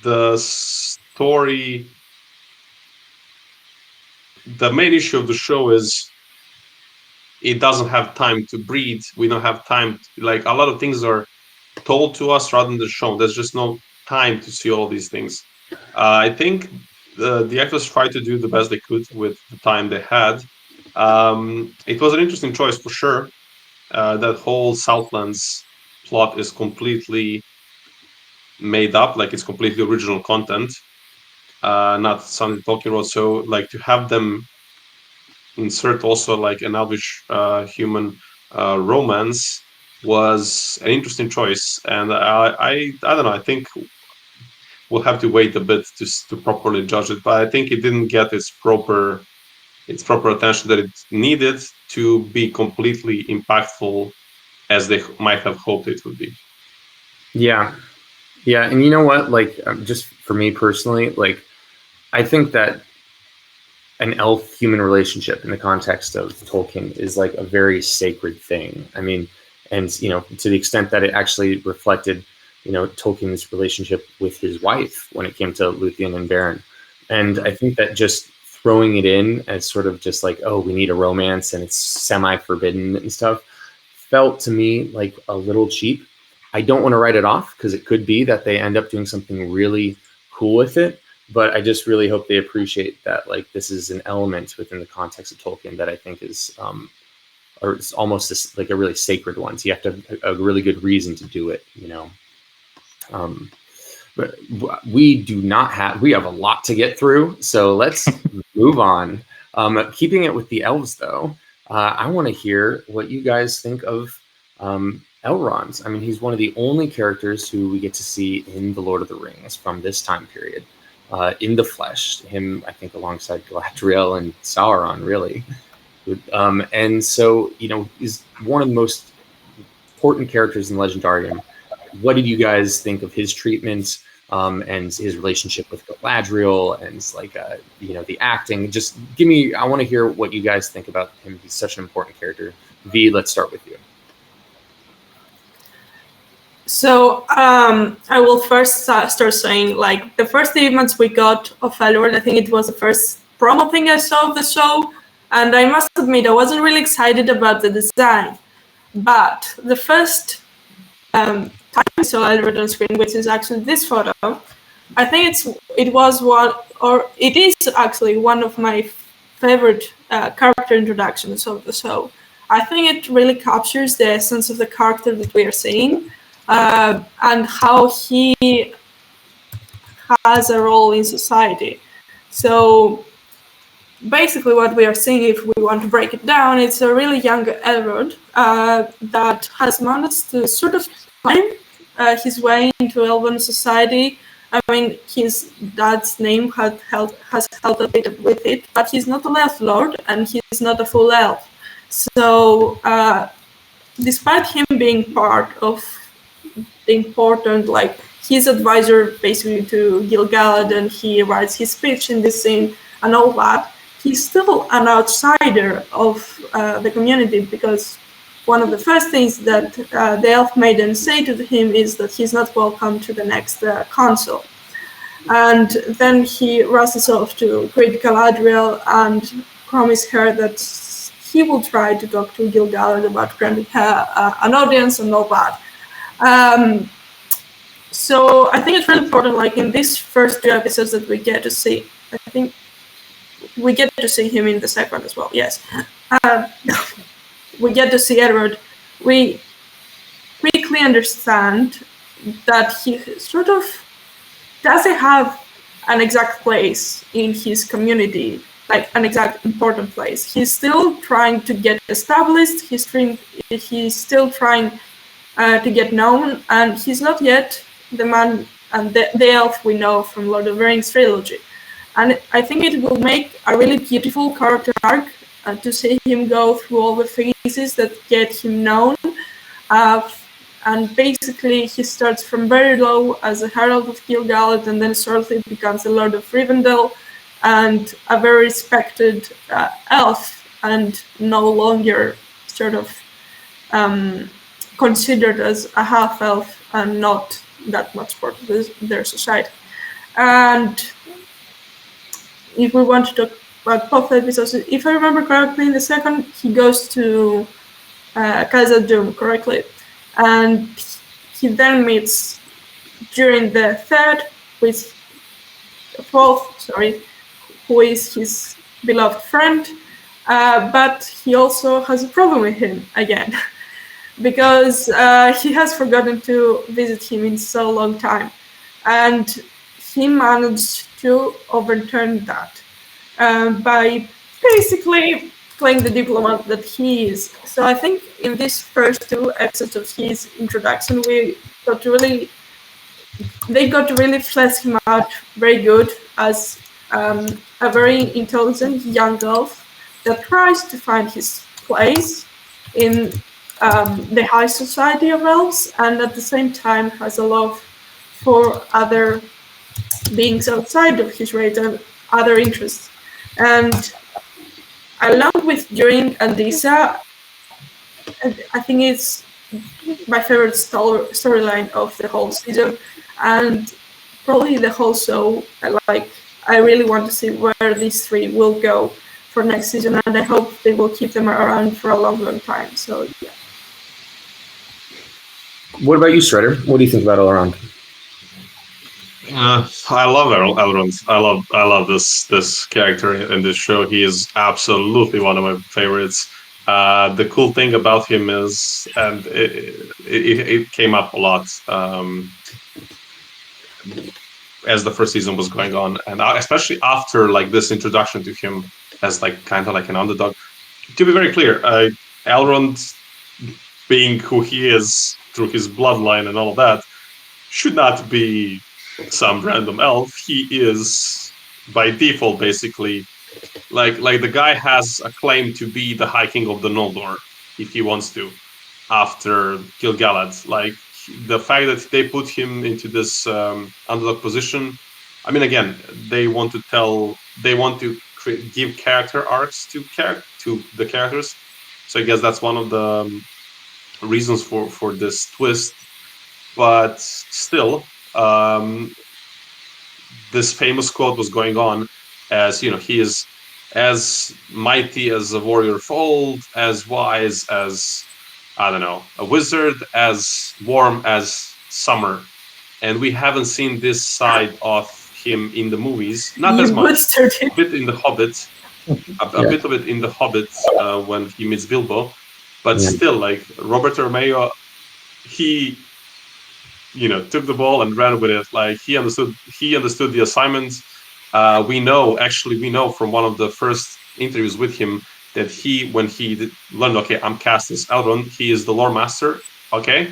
the story, the main issue of the show is it doesn't have time to breathe. We don't have time. Like a lot of things are told to us rather than shown. There's just no time to see all these things. I think the actors tried to do the best they could with the time they had. It was an interesting choice for sure. That whole Southlands plot is completely made up, like it's completely original content, not something Tolkien wrote. So, like to have them insert also like an elvish human romance was an interesting choice, and I don't know. I think we'll have to wait a bit to properly judge it, but I think it didn't get its proper attention that it needed to be completely impactful as they might have hoped it would be.
Yeah, and you know what? Like, just for me personally, like, I think that an elf-human relationship in the context of Tolkien is like a very sacred thing. I mean, and to the extent that it actually reflected, Tolkien's relationship with his wife when it came to Luthien and Beren. And I think that just throwing it in as sort of just like, oh, we need a romance and it's semi-forbidden and stuff, felt to me like a little cheap. I don't want to write it off because it could be that they end up doing something really cool with it. But I just really hope they appreciate that, like, this is an element within the context of Tolkien that I think is, or it's almost like a really sacred one. So you have to have a really good reason to do it, But we have a lot to get through. So let's move on. Keeping it with the elves, though, I want to hear what you guys think of Elrond. I mean, he's one of the only characters who we get to see in The Lord of the Rings from this time period. In the flesh, him, I think, alongside Galadriel and Sauron, really. And so, he's one of the most important characters in Legendarium. What did you guys think of his treatment and his relationship with Galadriel and, like, the acting? Just I want to hear what you guys think about him. He's such an important character. V, let's start with you.
So I will first start saying, like, the first images we got of Elrond, I think it was the first promo thing I saw of the show, and I must admit I wasn't really excited about the design. But the first time I saw Elrond on screen, which is actually this photo, I think it is actually one of my favorite character introductions of the show. I think it really captures the essence of the character that we are seeing. And how he has a role in society. So basically what we are seeing, if we want to break it down, it's a really young Elrond that has managed to sort of climb his way into elven society. I mean, his dad's name has helped a bit with it, but he's not an elf lord and he's not a full elf. So despite him being part of the important, like, his advisor basically to Gil-galad, and he writes his speech in this scene and all that, he's still an outsider of the community, because one of the first things that the elf maidens say to him is that he's not welcome to the next council. And then he rushes off to greet Galadriel and promise her that he will try to talk to Gil-galad about granting her an audience and all that. So I think it's really important, like, in these first 2 episodes that we get to see, I think we get to see him in the second as well, yes. We get to see Edward. We quickly understand that he sort of doesn't have an exact place in his community, like an exact important place. He's still trying to get established, he's still trying to get known, and he's not yet the man and the elf we know from Lord of the Rings trilogy. And I think it will make a really beautiful character arc to see him go through all the phases that get him known And basically, he starts from very low as a herald of Gil-galad, and then shortly becomes a lord of Rivendell, and a very respected elf, and no longer sort of considered as a half-elf and not that much part of their society. And if we want to talk about both episodes, if I remember correctly, in the second, he goes to Khazad-dûm, correctly, and he then meets during the fourth, who is his beloved friend, but he also has a problem with him again, because he has forgotten to visit him in so long time, and he managed to overturn that by basically playing the diplomat that he is. So I think in these first 2 episodes of his introduction, they got to really flesh him out very good as a very intelligent young elf that tries to find his place in the high society of elves, and at the same time has a love for other beings outside of his race and other interests. And along with Durin and Disa, I think it's my favorite storyline of the whole season, and probably the whole show. I really want to see where these 3 will go for next season, and I hope they will keep them around for a long time. So yeah.
What about you, Strider? What do you think about Elrond?
I love Elrond. I love this character in this show. He is absolutely one of my favorites. The cool thing about him is, and it came up a lot as the first season was going on, and especially after this introduction to him as kind of like an underdog. To be very clear, Elrond, being who he is through his bloodline and all of that, should not be some random elf. He is by default basically like the guy has a claim to be the High King of the Noldor if he wants to after Gil-galad. The fact that they put him into this underdog position, I mean, again, they want to give character arcs to the characters. So I guess that's one of the reasons for this twist. But still, this famous quote was going on as, he is as mighty as a warrior of old, as wise as, I don't know, a wizard, as warm as summer. And we haven't seen this side of him in the movies. Not as much. A bit in The Hobbit. A bit of it in The Hobbit when he meets Bilbo. But still, Robert Armayo, he took the ball and ran with it. He understood the assignment. We know from one of the first interviews with him that when he learned, okay, I'm cast as Elrond, he is the lore master. Okay,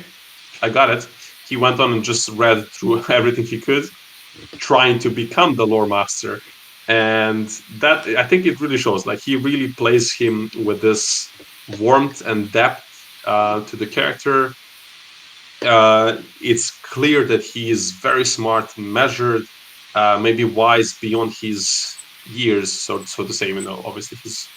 I got it. He went on and just read through everything he could, trying to become the lore master. And that, I think it really shows, he really plays him with this warmth and depth to the character. It's clear that he is very smart, measured, maybe wise beyond his years, so to say. Obviously he's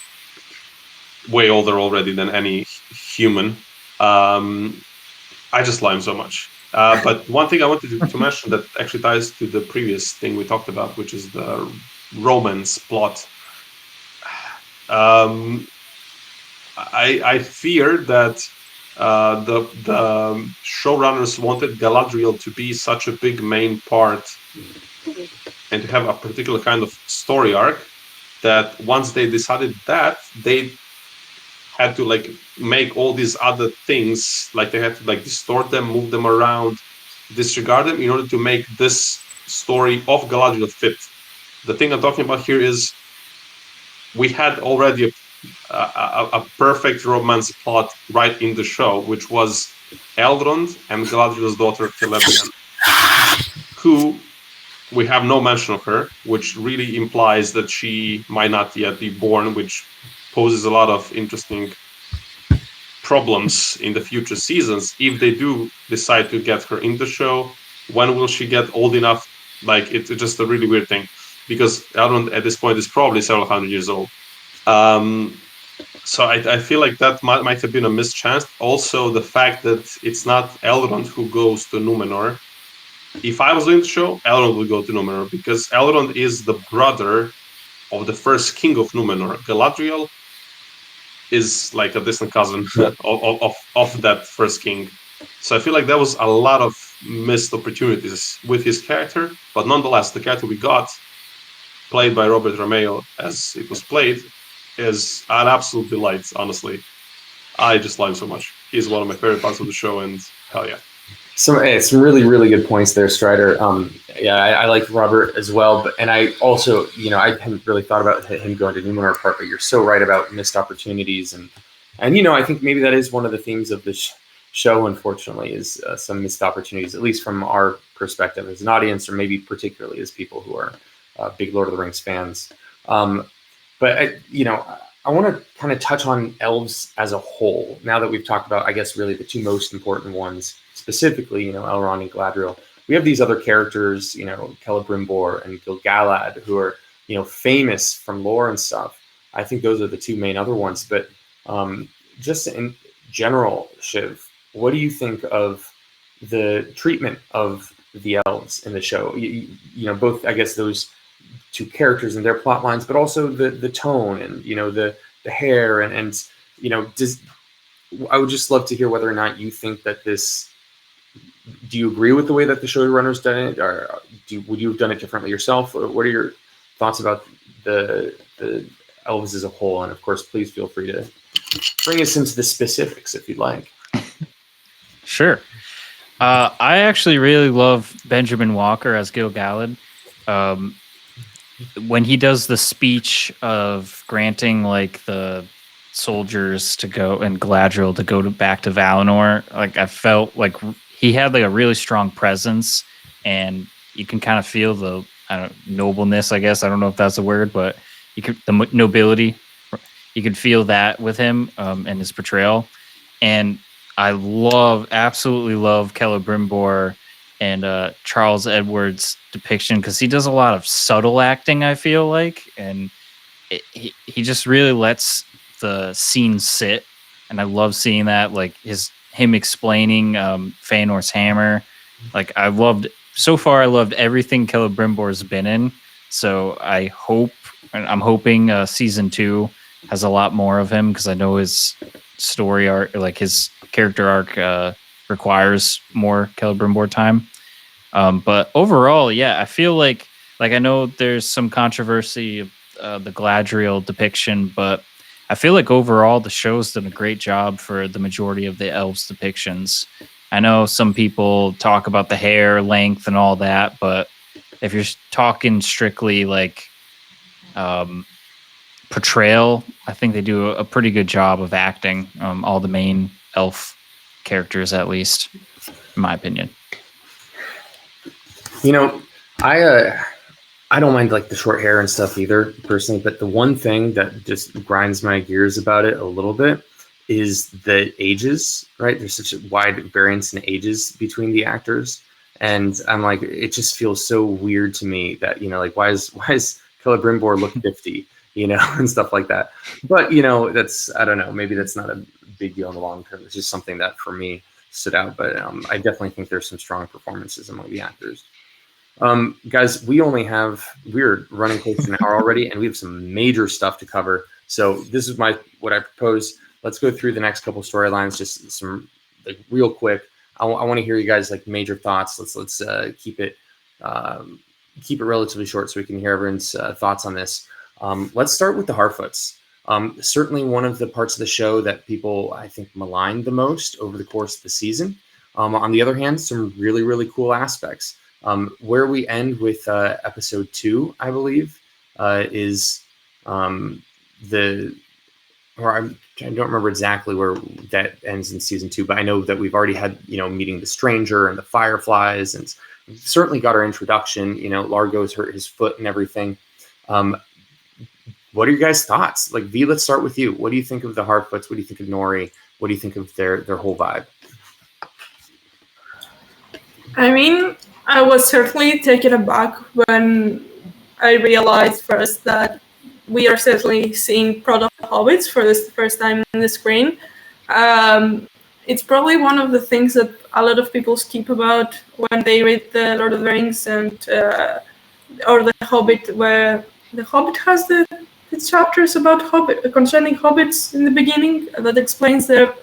way older already than any human. I just love him so much. But one thing I wanted to mention that actually ties to the previous thing we talked about, which is the romance plot. I fear that the showrunners wanted Galadriel to be such a big main part and to have a particular kind of story arc that once they decided that, they had to make all these other things, they had to distort them, move them around, disregard them in order to make this story of Galadriel fit. The thing I'm talking about here is we had already a perfect romance plot right in the show, which was Elrond and Galadriel's daughter Celebrian, who we have no mention of her, which really implies that she might not yet be born, which poses a lot of interesting problems in the future seasons if they do decide to get her in the show. When will she get old enough? Like, it's just a really weird thing, because Elrond at this point is probably several hundred years old. So I feel like that might have been a missed chance. Also, the fact that it's not Elrond who goes to Numenor. If I was doing the show, Elrond would go to Numenor, because Elrond is the brother of the first king of Numenor. Galadriel is like a distant cousin of that first king. So I feel like there was a lot of missed opportunities with his character, but nonetheless, the character we got, played by Robert Romeo as it was played, is an absolute delight, honestly. I just love him so much. He's one of my favorite parts of the show, and hell yeah.
Some really, really good points there, Strider. Yeah, I like Robert as well, and I also, I hadn't really thought about him going to Numenor part, but you're so right about missed opportunities, and I think maybe that is one of the themes of this show. Unfortunately, is some missed opportunities, at least from our perspective as an audience, or maybe particularly as people who are big Lord of the Rings fans. But I want to kind of touch on elves as a whole. Now that we've talked about, I guess, really the two most important ones, specifically, Elrond and Galadriel. We have these other characters, Celebrimbor and Gil-galad, who are, famous from lore and stuff. I think those are the two main other ones. But just in general, Shiv, what do you think of the treatment of the elves in the show? Both, I guess, those two characters and their plot lines, but also the tone and the hair and I would just love to hear whether or not you think that this. Do you agree with the way that the showrunners done it, or would you have done it differently yourself? Or what are your thoughts about the elves as a whole? And of course, please feel free to bring us into the specifics if you'd like.
Sure. I actually really love Benjamin Walker as Gil-galad. When he does the speech of granting like the soldiers to go and Galadriel to go back to Valinor, like I felt like he had like a really strong presence, and you can kind of feel the nobleness, I guess. I don't know if that's a word, but the nobility. You could feel that with him and his portrayal. And I absolutely love Celebrimbor and Charles Edwards' depiction, because he does a lot of subtle acting, I feel like, and he just really lets the scene sit, and I love seeing that, like him explaining Feanor's hammer. Like I loved everything Celebrimbor's been in, so I'm hoping season 2 has a lot more of him, because I know his story arc, like his character arc, requires more Celebrimbor time. But overall, yeah, I feel like I know there's some controversy of the Galadriel depiction, but I feel like overall the show's done a great job for the majority of the elves depictions. I know some people talk about the hair length and all that, but if you're talking strictly like portrayal, I think they do a pretty good job of acting all the main elf characters, at least in my opinion.
I don't mind like the short hair and stuff either personally, but the one thing that just grinds my gears about it a little bit is the ages, right? There's such a wide variance in ages between the actors, and I'm like, it just feels so weird to me that like why is Celebrimbor look 50, and stuff like that. But that's, I don't know, maybe that's not a big deal in the long term. It's just something that for me stood out. But I definitely think there's some strong performances among the actors. Guys, we're running close to an hour already, and we have some major stuff to cover. So this is what I propose. Let's go through the next couple storylines, just some like real quick. I want to hear you guys like major thoughts. Let's keep it relatively short so we can hear everyone's thoughts on this. Let's start with the Harfoots. Certainly one of the parts of the show that people, I think, maligned the most over the course of the season. On the other hand, some really, really cool aspects. Where we end with episode 2, I believe, is I don't remember exactly where that ends in season 2, but I know that we've already had, meeting the stranger and the fireflies, and certainly got our introduction. Largo's hurt his foot and everything. What are your guys' thoughts? Like, V, let's start with you. What do you think of the Harfoots? What do you think of Nori? What do you think of their whole vibe?
I mean, I was certainly taken aback when I realized first that we are certainly seeing proto hobbits for the first time on the screen. It's probably one of the things that a lot of people skip about when they read the Lord of the Rings and or the Hobbit, where the Hobbit has the chapters about Hobbit concerning hobbits in the beginning that explains the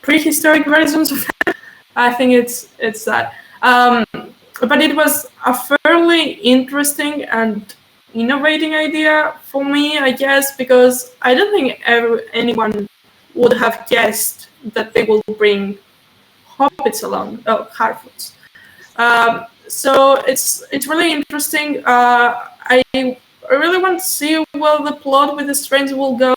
prehistoric versions of it. I think it's that. But it was a fairly interesting and innovating idea for me, I guess, because I don't think anyone would have guessed that they will bring hobbits along, Harfoots. So it's really interesting. I really want to see where the plot with the Strange will go.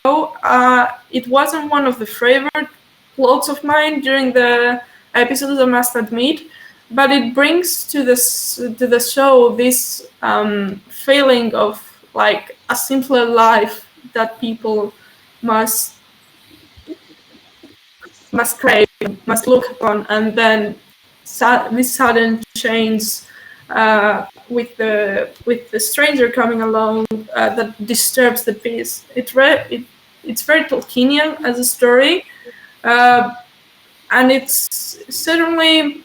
It wasn't one of the favorite plots of mine during the episodes, I must admit, but it brings to the show this feeling of like a simpler life that people must crave, must look upon, and then this sudden change with the stranger coming along that disturbs the peace. It's very Tolkienian as a story, and it's certainly,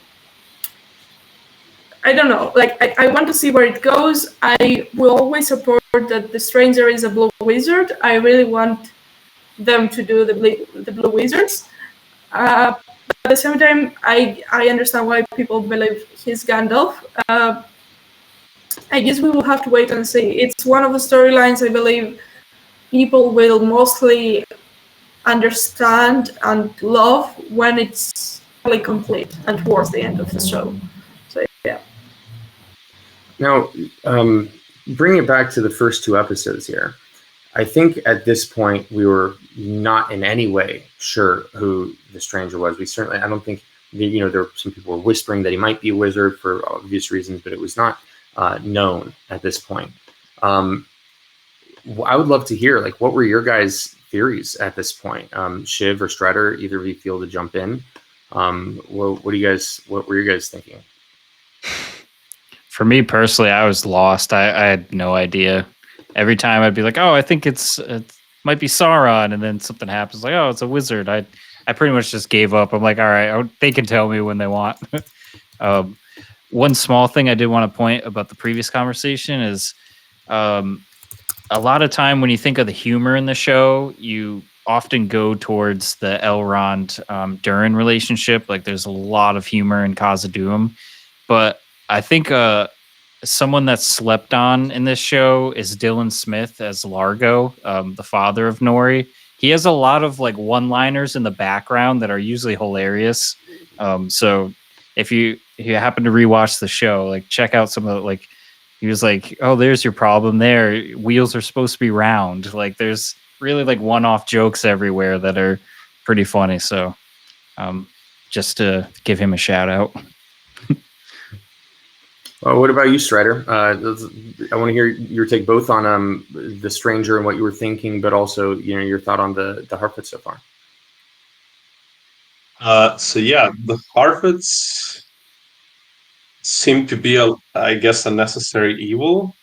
I don't know, like I want to see where it goes. I will always support that the stranger is a blue wizard. I really want them to do the blue wizards. But at the same time, I understand why people believe he's Gandalf. I guess we will have to wait and see. It's one of the storylines I believe people will mostly understand and love when it's fully complete and towards the end of the show. So yeah.
Now, bringing it back to the first two episodes here, I think at this point we were not in any way sure who the stranger was. We certainly, I don't think, there were some people were whispering that he might be a wizard for obvious reasons, but it was not known at this point. I would love to hear, like, what were your guys' theories at this point? Shiv or Strider, either of you feel to jump in. What were you guys thinking?
For me personally, I was lost. I had no idea. Every time I'd be like, "Oh, I think it might be Sauron," and then something happens, like, "Oh, it's a wizard." I pretty much just gave up. I'm like, "All right, they can tell me when they want." One small thing I did want to point about the previous conversation is, a lot of time when you think of the humor in the show, you often go towards the Elrond Durin relationship. Like, there's a lot of humor in Khazad-dûm, but I think someone that's slept on in this show is Dylan Smith as Largo, the father of Nori. He has a lot of like one-liners in the background that are usually hilarious. So if you happen to rewatch the show, like, check out some of the, like, he was like, "Oh, there's your problem there. Wheels are supposed to be round." Like, there's really like one-off jokes everywhere that are pretty funny. So just to give him a shout out.
What about you, Strider? I want to hear your take both on the stranger and what you were thinking, but also your thought on the Harfoots so far.
So yeah, the Harfoots seem to be, I guess, a necessary evil,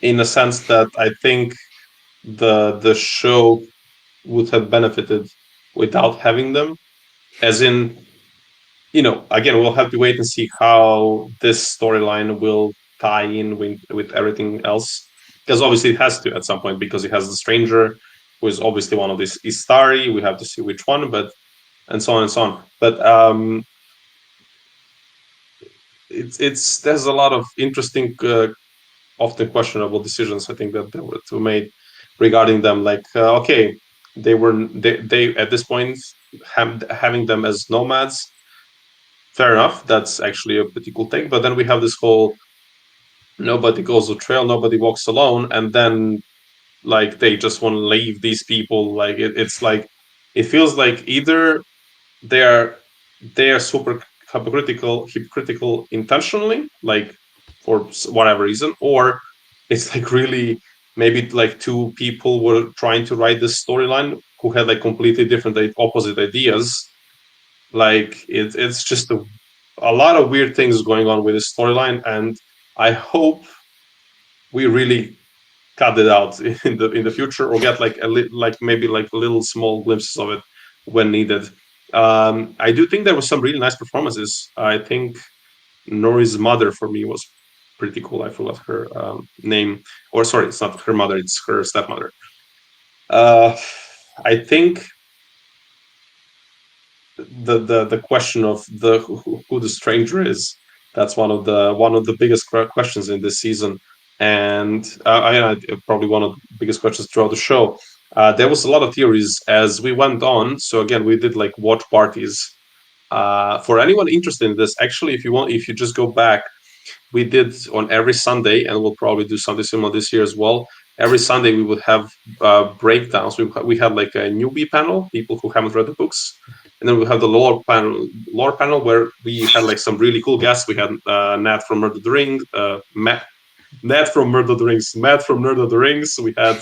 in a sense that I think the show would have benefited without having them. As in, again, we'll have to wait and see how this storyline will tie in with everything else, because obviously it has to at some point, because it has the stranger, who is obviously one of these Istari. We have to see which one, but and so on and so on. But there's a lot of interesting, often questionable decisions, I think, that were made regarding them. Like, okay, they at this point, having them as nomads, fair enough. That's actually a pretty cool thing. But then we have this whole nobody goes the trail, nobody walks alone, and then like they just want to leave these people. Like it's like it feels like either they are super hypocritical intentionally, like for whatever reason, or it's like really maybe like two people were trying to write this storyline who had like completely different opposite ideas. Like it's just a lot of weird things going on with this storyline, and I hope we really cut it out in the future, or get like like maybe like little small glimpses of it when needed. I do think there was some really nice performances. I think Nori's mother for me was pretty cool. I forgot her name, or sorry, it's not her mother; it's her stepmother. Uh, I think the question of who the stranger is, that's one of the biggest questions in this season, and probably one of the biggest questions throughout the show. There was a lot of theories as we went on. So again, we did like watch parties. For anyone interested in this, actually, if you just go back, we did on every Sunday, and we'll probably do something similar this year as well. Every Sunday we would have breakdowns. We had like a newbie panel, people who haven't read the books, and then we have the lore panel where we had like some really cool guests. We had Nat from Murder the Ring, Nat from Murder the Rings, Matt from Nerd of the Rings. We had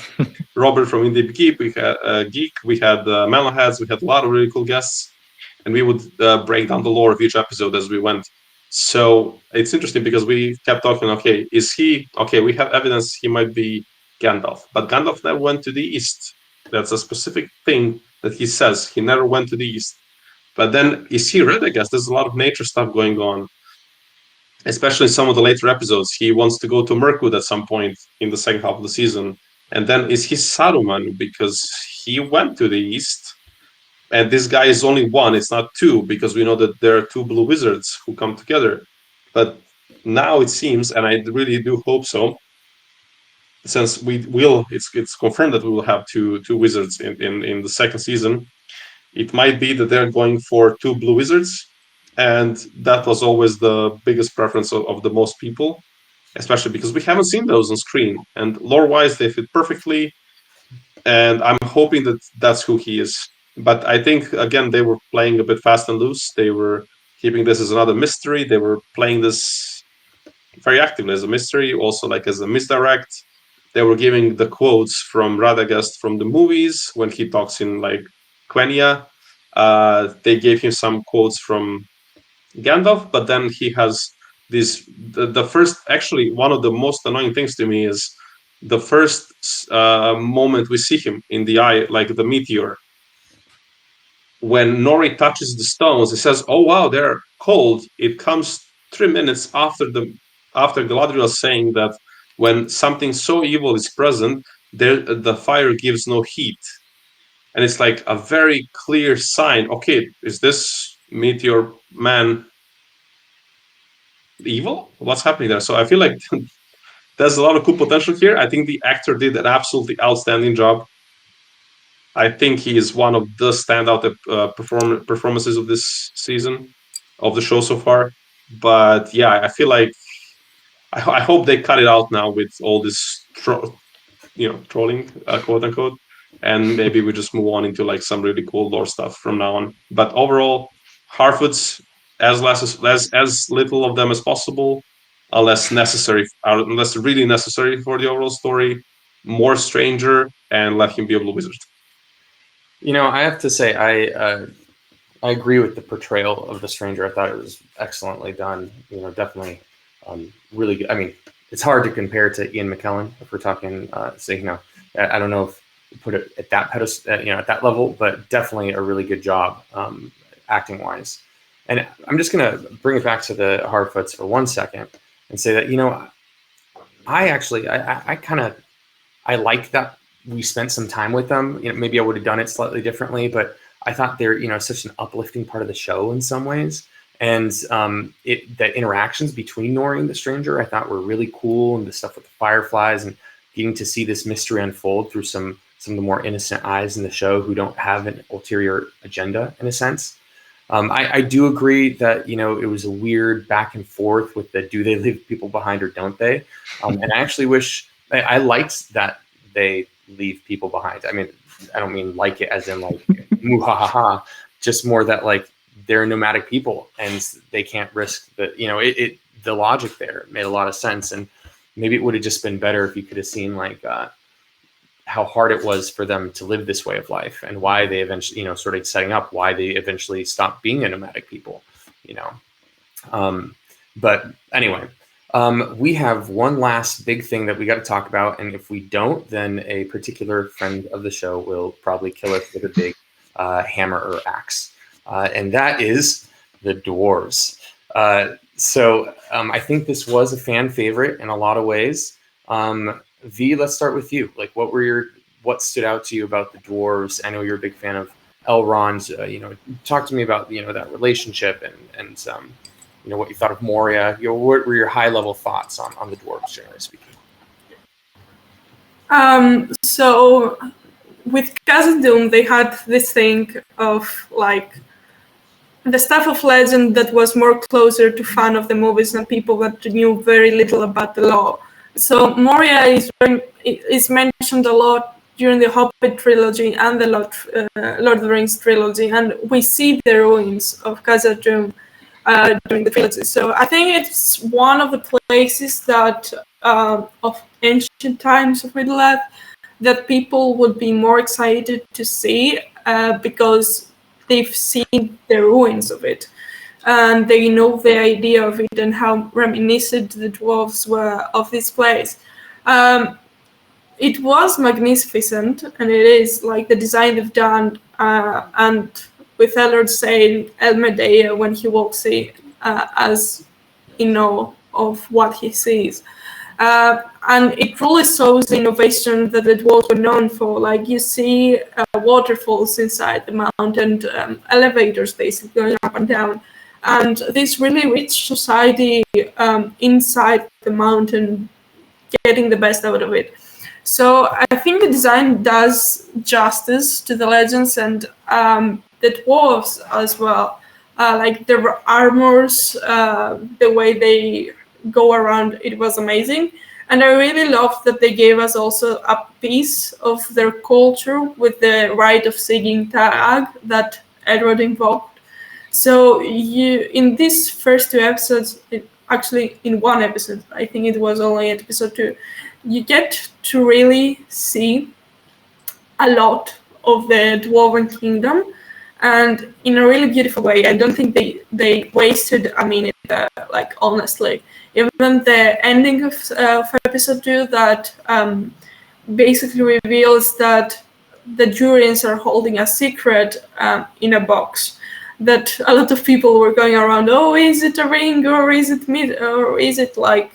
Robert from Indie Geek. We had Geek. We had Melonheads. We had a lot of really cool guests, and we would break down the lore of each episode as we went. So it's interesting because we kept talking. Okay, is he okay? We have evidence he might be Gandalf, but Gandalf never went to the east. That's a specific thing that he says. He never went to the east. But then is he Radagast? There's a lot of nature stuff going on, especially in some of the later episodes. He wants to go to Mirkwood at some point in the second half of the season. And then is he Saruman? Because he went to the east. And this guy is only one, it's not two, because we know that there are two blue wizards who come together. But now it seems, and I really do hope so, since it's confirmed that we will have two wizards in the second season. It might be that they're going for two blue wizards, and that was always the biggest preference of the most people, especially because we haven't seen those on screen. And lore-wise, they fit perfectly, and I'm hoping that that's who he is. But I think, again, they were playing a bit fast and loose. They were keeping this as another mystery. They were playing this very actively as a mystery, also like as a misdirect. They were giving the quotes from Radagast from the movies when he talks in like Quenya. They gave him some quotes from Gandalf, but then he has the first, actually, one of the most annoying things to me is the first moment we see him in the eye, like the meteor. When Nori touches the stones, he says, "Oh wow, they're cold." It comes 3 minutes after Galadriel saying that when something so evil is present, the fire gives no heat, and it's like a very clear sign. Okay, is this meteor man evil? What's happening there? So I feel like there's a lot of cool potential here. I think the actor did an absolutely outstanding job. I think he is one of the standout performances of this season, of the show so far. But yeah, I feel like I hope they cut it out now with all this trolling, quote unquote, and maybe we just move on into like some really cool lore stuff from now on. But overall, Harfoots, as little of them as possible, unless really necessary for the overall story. More stranger, and let him be a blue wizard.
You know, I have to say, I agree with the portrayal of the stranger. I thought it was excellently done. You know, definitely really good. I mean, it's hard to compare to Ian McKellen if we're talking. Say, you know, I don't know if you put it at that pedestal, you know, at that level, but definitely a really good job acting wise. And I'm just gonna bring it back to the Harfoots for 1 second and say that, you know, I actually I kind of like that we spent some time with them. You know, maybe I would have done it slightly differently, but I thought they're, you know, such an uplifting part of the show in some ways. And the interactions between Nori and the stranger, I thought were really cool, and the stuff with the fireflies and getting to see this mystery unfold through some of the more innocent eyes in the show who don't have an ulterior agenda in a sense. I do agree that, you know, it was a weird back and forth with the do they leave people behind or don't they? And I actually wish I liked that they leave people behind. I mean, I don't mean like it as in like muhahaha, just more that like they're nomadic people and they can't risk the, you know, the logic there made a lot of sense. And maybe it would have just been better if you could have seen like how hard it was for them to live this way of life, and why they eventually, sort of setting up why they eventually stopped being a nomadic people, But anyway, we have one last big thing that we got to talk about, and if we don't, then a particular friend of the show will probably kill us with a big hammer or axe, and that is the dwarves. So I think this was a fan favorite in a lot of ways. V, let's start with you. Like, what stood out to you about the dwarves? I know you're a big fan of Elrond. Talk to me about that relationship and what you thought of Moria. What were your high level thoughts on the dwarves, generally speaking?
So with Khazad-dûm, they had this thing of like the stuff of legend that was more closer to fan of the movies than people that knew very little about the lore. So Moria is mentioned a lot during the Hobbit trilogy and the Lord of the Rings trilogy, and we see the ruins of Khazad-dûm during the trilogy. So I think it's one of the places that of ancient times of Middle Earth that people would be more excited to see because they've seen the ruins of it and they know the idea of it and how reminiscent the dwarves were of this place. It was magnificent, and it is like the design they've done, and with Elrond saying El Medea when he walks in, as in awe of what he sees. And it really shows the innovation that the dwarves were known for. Like you see waterfalls inside the mountain, elevators basically going up and down. And this really rich society inside the mountain getting the best out of it. So I think the design does justice to the legends and the dwarves as well. Like their armors, the way they go around, it was amazing. And I really loved that they gave us also a piece of their culture with the rite of singing Tag that Edward invoked. So in these first two episodes, actually in one episode, I think it was only episode 2, you get to really see a lot of the Dwarven kingdom, and in a really beautiful way. I don't think they wasted a minute there, like honestly. Even the ending of episode 2 that basically reveals that the Jurians are holding a secret in a box that a lot of people were going around, oh, is it a ring or is it like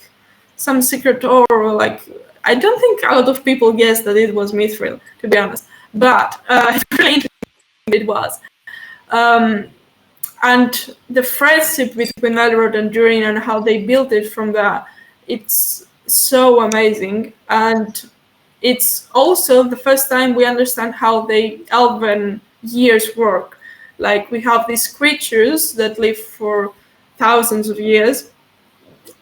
some secret door, or like, I don't think a lot of people guessed that it was Mithril, to be honest, but it's really interesting it was. And the friendship between Elrond and Durin and how they built it from there, it's so amazing. And it's also the first time we understand how the elven years work. Like we have these creatures that live for thousands of years,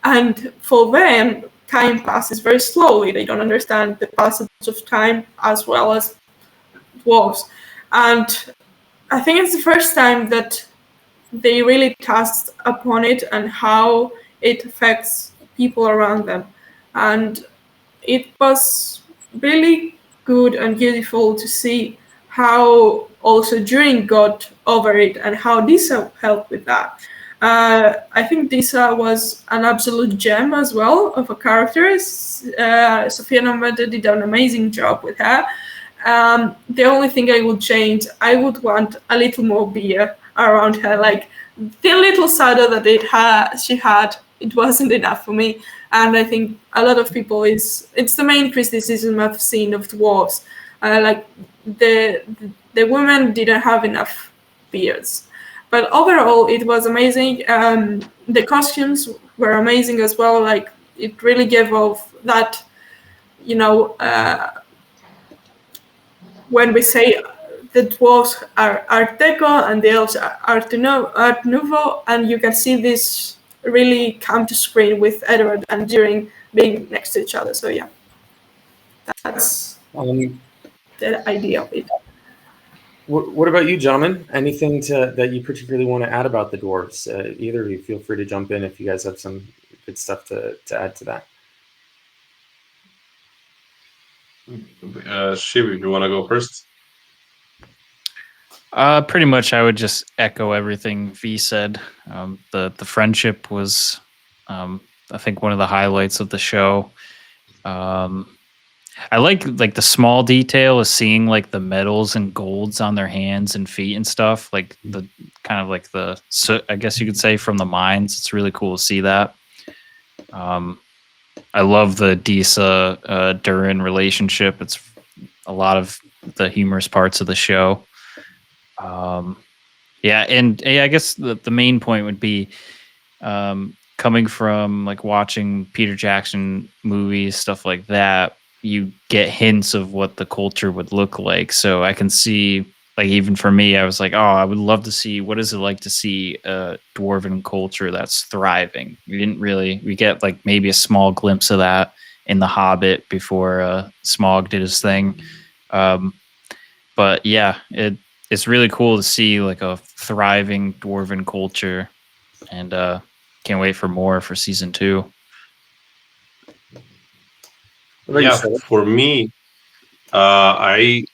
and for them, time passes very slowly. They don't understand the passage of time as well as dwarves. And I think it's the first time that they really touched upon it and how it affects people around them. And it was really good and beautiful to see how also Durin got over it and how Disa helped with that. I think Disa was an absolute gem as well of a character. Sofia Nomada did an amazing job with her. The only thing I would change, I would want a little more beer around her. Like the little cider that she had, it wasn't enough for me. And I think a lot of people it's the main criticism I've seen of dwarves. Like the women didn't have enough beards. But overall, it was amazing. The costumes were amazing as well. Like it really gave off that, when we say the dwarves are Art Deco and the elves are Art Nouveau, and you can see this really come to screen with Edward and Durin being next to each other. So yeah, that's the idea of it.
What about you, gentlemen? Anything that you particularly want to add about the dwarves? Either of you, feel free to jump in if you guys have some good stuff to add to that.
Shiv, you want to go first?
Pretty much, I would just echo everything V said. The friendship was, I think, one of the highlights of the show. I like the small detail of seeing like the medals and golds on their hands and feet and stuff. Like the kind of like the soot, I guess you could say, from the mines. It's really cool to see that. I love the Disa Durin relationship. It's a lot of the humorous parts of the show. Yeah, and I guess the main point would be coming from like watching Peter Jackson movies, stuff like that. You get hints of what the culture would look like. So I can see, like, even for me, I was like, oh, I would love to see what is it like to see a dwarven culture that's thriving. We get like maybe a small glimpse of that in The Hobbit before Smaug did his thing. But yeah, it's really cool to see like a thriving dwarven culture, and can't wait for more for season 2.
Yeah, for me, I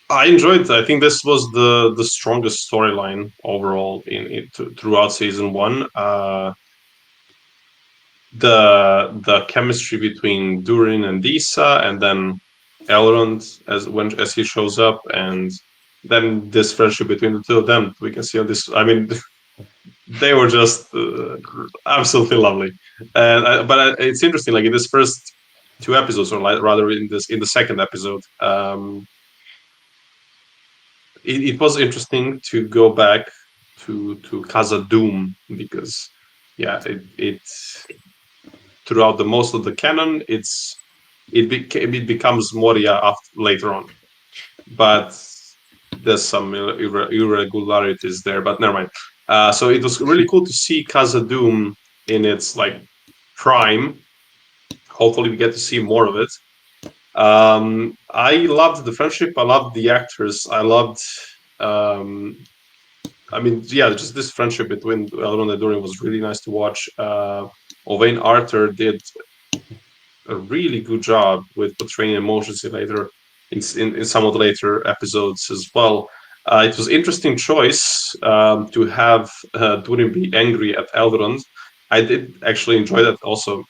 enjoyed it. I think this was the strongest storyline overall throughout season 1. The chemistry between Durin and Disa, and then Elrond as he shows up, and then this friendship between the two of them. We can see on this. I mean, they were just absolutely lovely. But it's interesting. Like in this first 2 episodes, or rather in the second episode, it was interesting to go back to Casa Doom, because it throughout the most of the canon it becomes Moria later on, but there's some irregularities there. But never mind. So it was really cool to see Casa Doom in its like prime. Hopefully, we get to see more of it. I loved the friendship. I loved the actors. I loved. I mean, yeah, just this friendship between Elrond and Durin was really nice to watch. Owain Arthur did a really good job with portraying emotions in some of the later episodes as well. It was interesting choice to have Durin be angry at Elrond. I did actually enjoy that also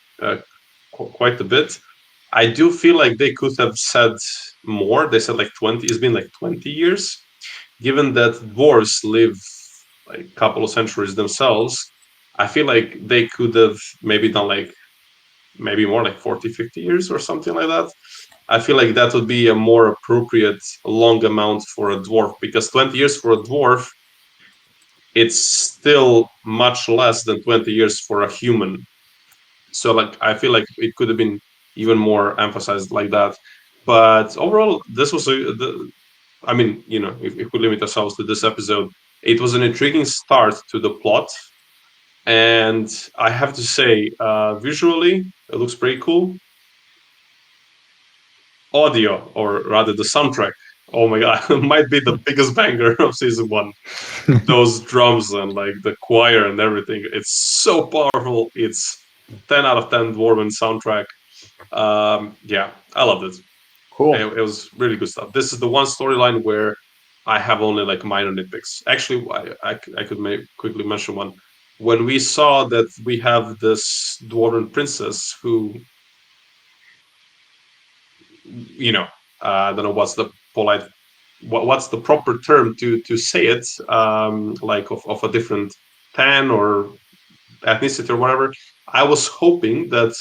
quite a bit. I do feel like they could have said more. They said like 20. It's been like 20 years. Given that dwarves live like a couple of centuries themselves, I feel like they could have maybe done like maybe more like 40, 50 years or something like that. I feel like that would be a more appropriate long amount for a dwarf, because 20 years for a dwarf, it's still much less than 20 years for a human. So like I feel like it could have been even more emphasized like that. But overall, this was I mean, you know, if we limit ourselves to this episode, it was an intriguing start to the plot. And I have to say, visually, it looks pretty cool. Audio, or rather the soundtrack, oh my god, might be the biggest banger of season 1. Those drums and like the choir and everything, it's so powerful. It's 10 out of 10 Dwarven soundtrack. Yeah, I loved it.
Cool.
It was really good stuff. This is the one storyline where I have only like minor nitpicks. Actually, I could quickly mention one. When we saw that we have this Dwarven princess who, you know, I don't know what's the polite, what's the proper term to say it, like of a different tan or ethnicity or whatever. I was hoping that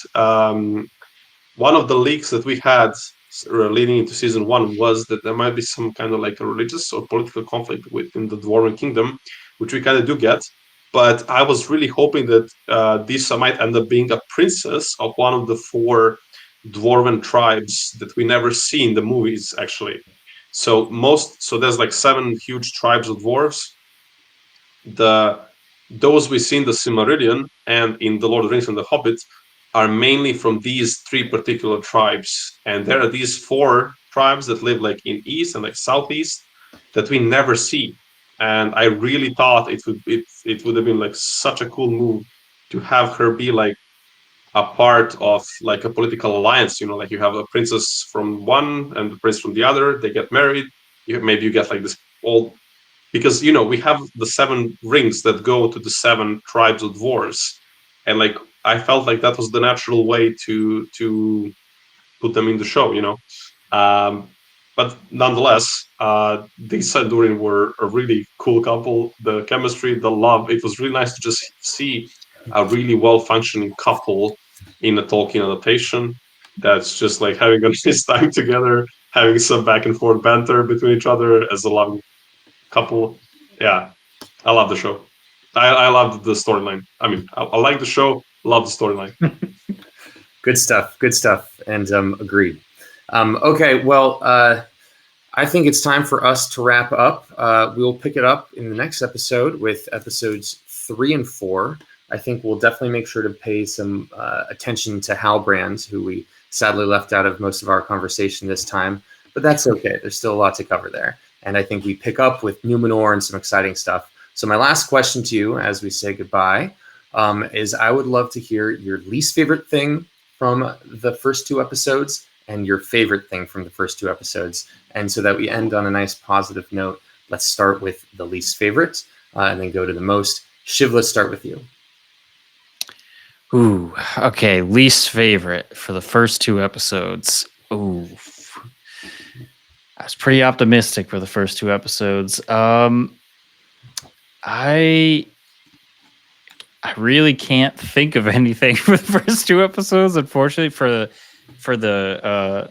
one of the leaks that we had leading into season 1 was that there might be some kind of like a religious or political conflict within the Dwarven kingdom, which we kind of do get. But I was really hoping that Disa might end up being a princess of one of the 4 Dwarven tribes that we never see in the movies, actually. So there's like 7 huge tribes of dwarves. Those we see in the Silmarillion and in the Lord of the Rings and the Hobbit are mainly from these 3 particular tribes, and there are these 4 tribes that live like in east and like southeast that we never see. And I really thought it would have been like such a cool move to have her be like a part of like a political alliance. You know, like you have a princess from one and the prince from the other. They get married. Maybe you get like this old, because you know we have the 7 rings that go to the 7 tribes of dwarves, and like I felt like that was the natural way to put them in the show. You know, but nonetheless, these Sandurin were a really cool couple. The chemistry, the love, it was really nice to just see a really well functioning couple in a Tolkien adaptation that's just like having a nice time together, having some back and forth banter between each other as a loving couple. Yeah, I love the show. I love the storyline. I mean, I like the show, love the storyline.
Good stuff. Good stuff. And agreed. Okay, well, I think it's time for us to wrap up. We'll pick it up in the next episode with episodes 3 and 4. I think we'll definitely make sure to pay some attention to Halbrand, who we sadly left out of most of our conversation this time. But that's okay. There's still a lot to cover there. And I think we pick up with Numenor and some exciting stuff. So my last question to you as we say goodbye is I would love to hear your least favorite thing from the first 2 episodes and your favorite thing from the first 2 episodes. And so that we end on a nice positive note, let's start with the least favorite and then go to the most. Shiv, let's start with you.
Ooh, okay. Least favorite for the first 2 episodes. Ooh, I was pretty optimistic for the first 2 episodes. I really can't think of anything for the first 2 episodes, unfortunately, for the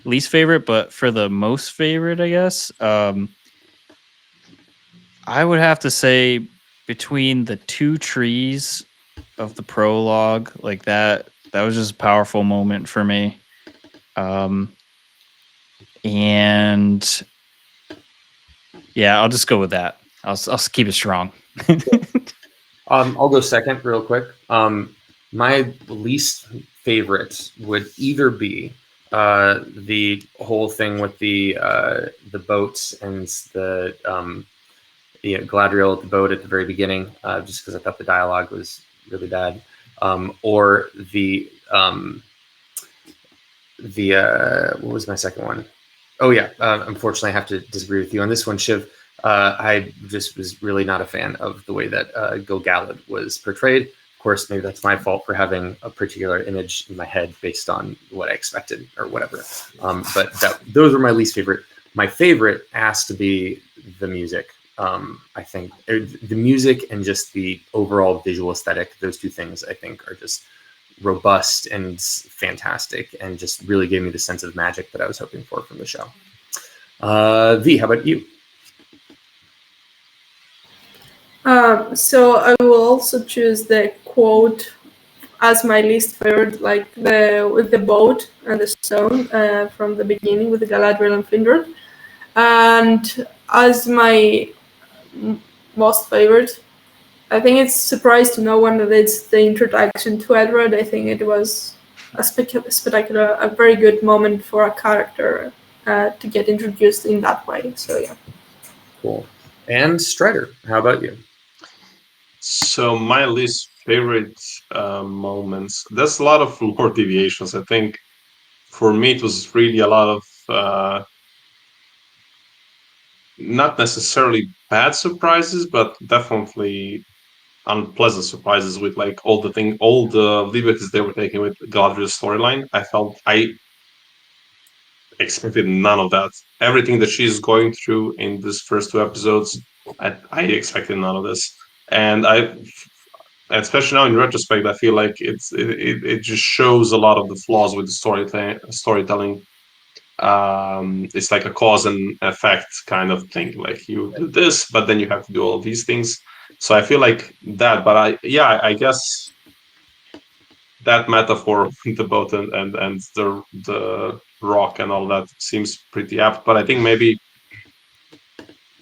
least favorite, but for the most favorite, I guess. I would have to say between the 2 trees of the prologue, like that was just a powerful moment for me. And yeah, I'll just go with that. I'll keep it strong.
I'll go second real quick. My least favorite would either be the whole thing with the boats and the Galadriel at the boat at the very beginning, just because I thought the dialogue was really bad, or the what was my second one? Oh yeah, unfortunately I have to disagree with you on this one, Shiv. I just was really not a fan of the way that Gil-galad was portrayed. Of course, maybe that's my fault for having a particular image in my head based on what I expected or whatever. But those were my least favorite. My favorite has to be the music. I think the music and just the overall visual aesthetic, those 2 things I think are just robust and fantastic and just really gave me the sense of magic that I was hoping for from the show. V, how about you?
So I will also choose the quote as my least favorite, like with the boat and the stone from the beginning with the Galadriel and Finrod. And as my most favorite, I think it's surprised to no one that it's the introduction to Elrond. I think it was a spectacular, a very good moment for a character to get introduced in that way. So yeah.
Cool. And Strider, how about you?
So my least favorite moments, there's a lot of lore deviations. I think for me it was really a lot of not necessarily bad surprises, but definitely unpleasant surprises with like all the liberties they were taking with Galadriel's storyline. I expected none of that. Everything that she's going through in these first 2 episodes, I expected none of this. And especially now in retrospect, I feel like it just shows a lot of the flaws with the storytelling. It's like a cause and effect kind of thing. Like you do this, but then you have to do all these things. So I feel like that. But I guess that metaphor, the boat and the rock and all that seems pretty apt. But I think maybe,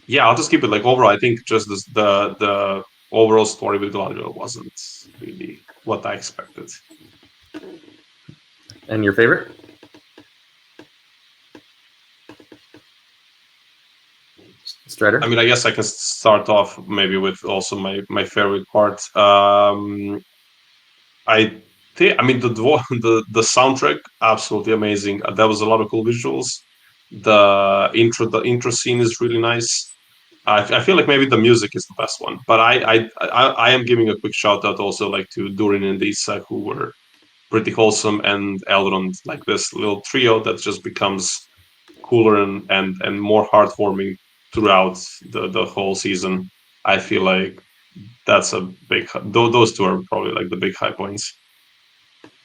yeah, I'll just keep it like overall. I think just the overall story with Galadriel wasn't really what I expected.
And your favorite? Strider?
I mean, I guess I can start off maybe with also my favorite part. I I mean, the soundtrack, absolutely amazing. There was a lot of cool visuals. The intro scene is really nice. I feel like maybe the music is the best one, but I am giving a quick shout out also like to Durin and Lisa, who were pretty wholesome, and Elrond, like this little trio that just becomes cooler and more heartwarming throughout the whole season. I feel like that's a big. Those two are probably like the big high points.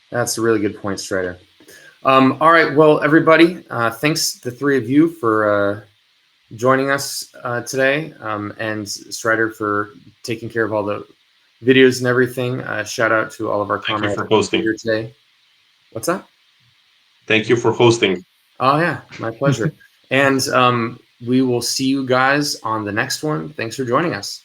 That's a really good point, Strider. All right, well, everybody, thanks the three of you for joining us today, and Strider for taking care of all the videos and everything. Shout out to all of our
Thank you
comrades
for hosting.
here today. What's that?
Thank you for hosting.
Oh yeah, my pleasure. And we will see you guys on the next one. Thanks for joining us.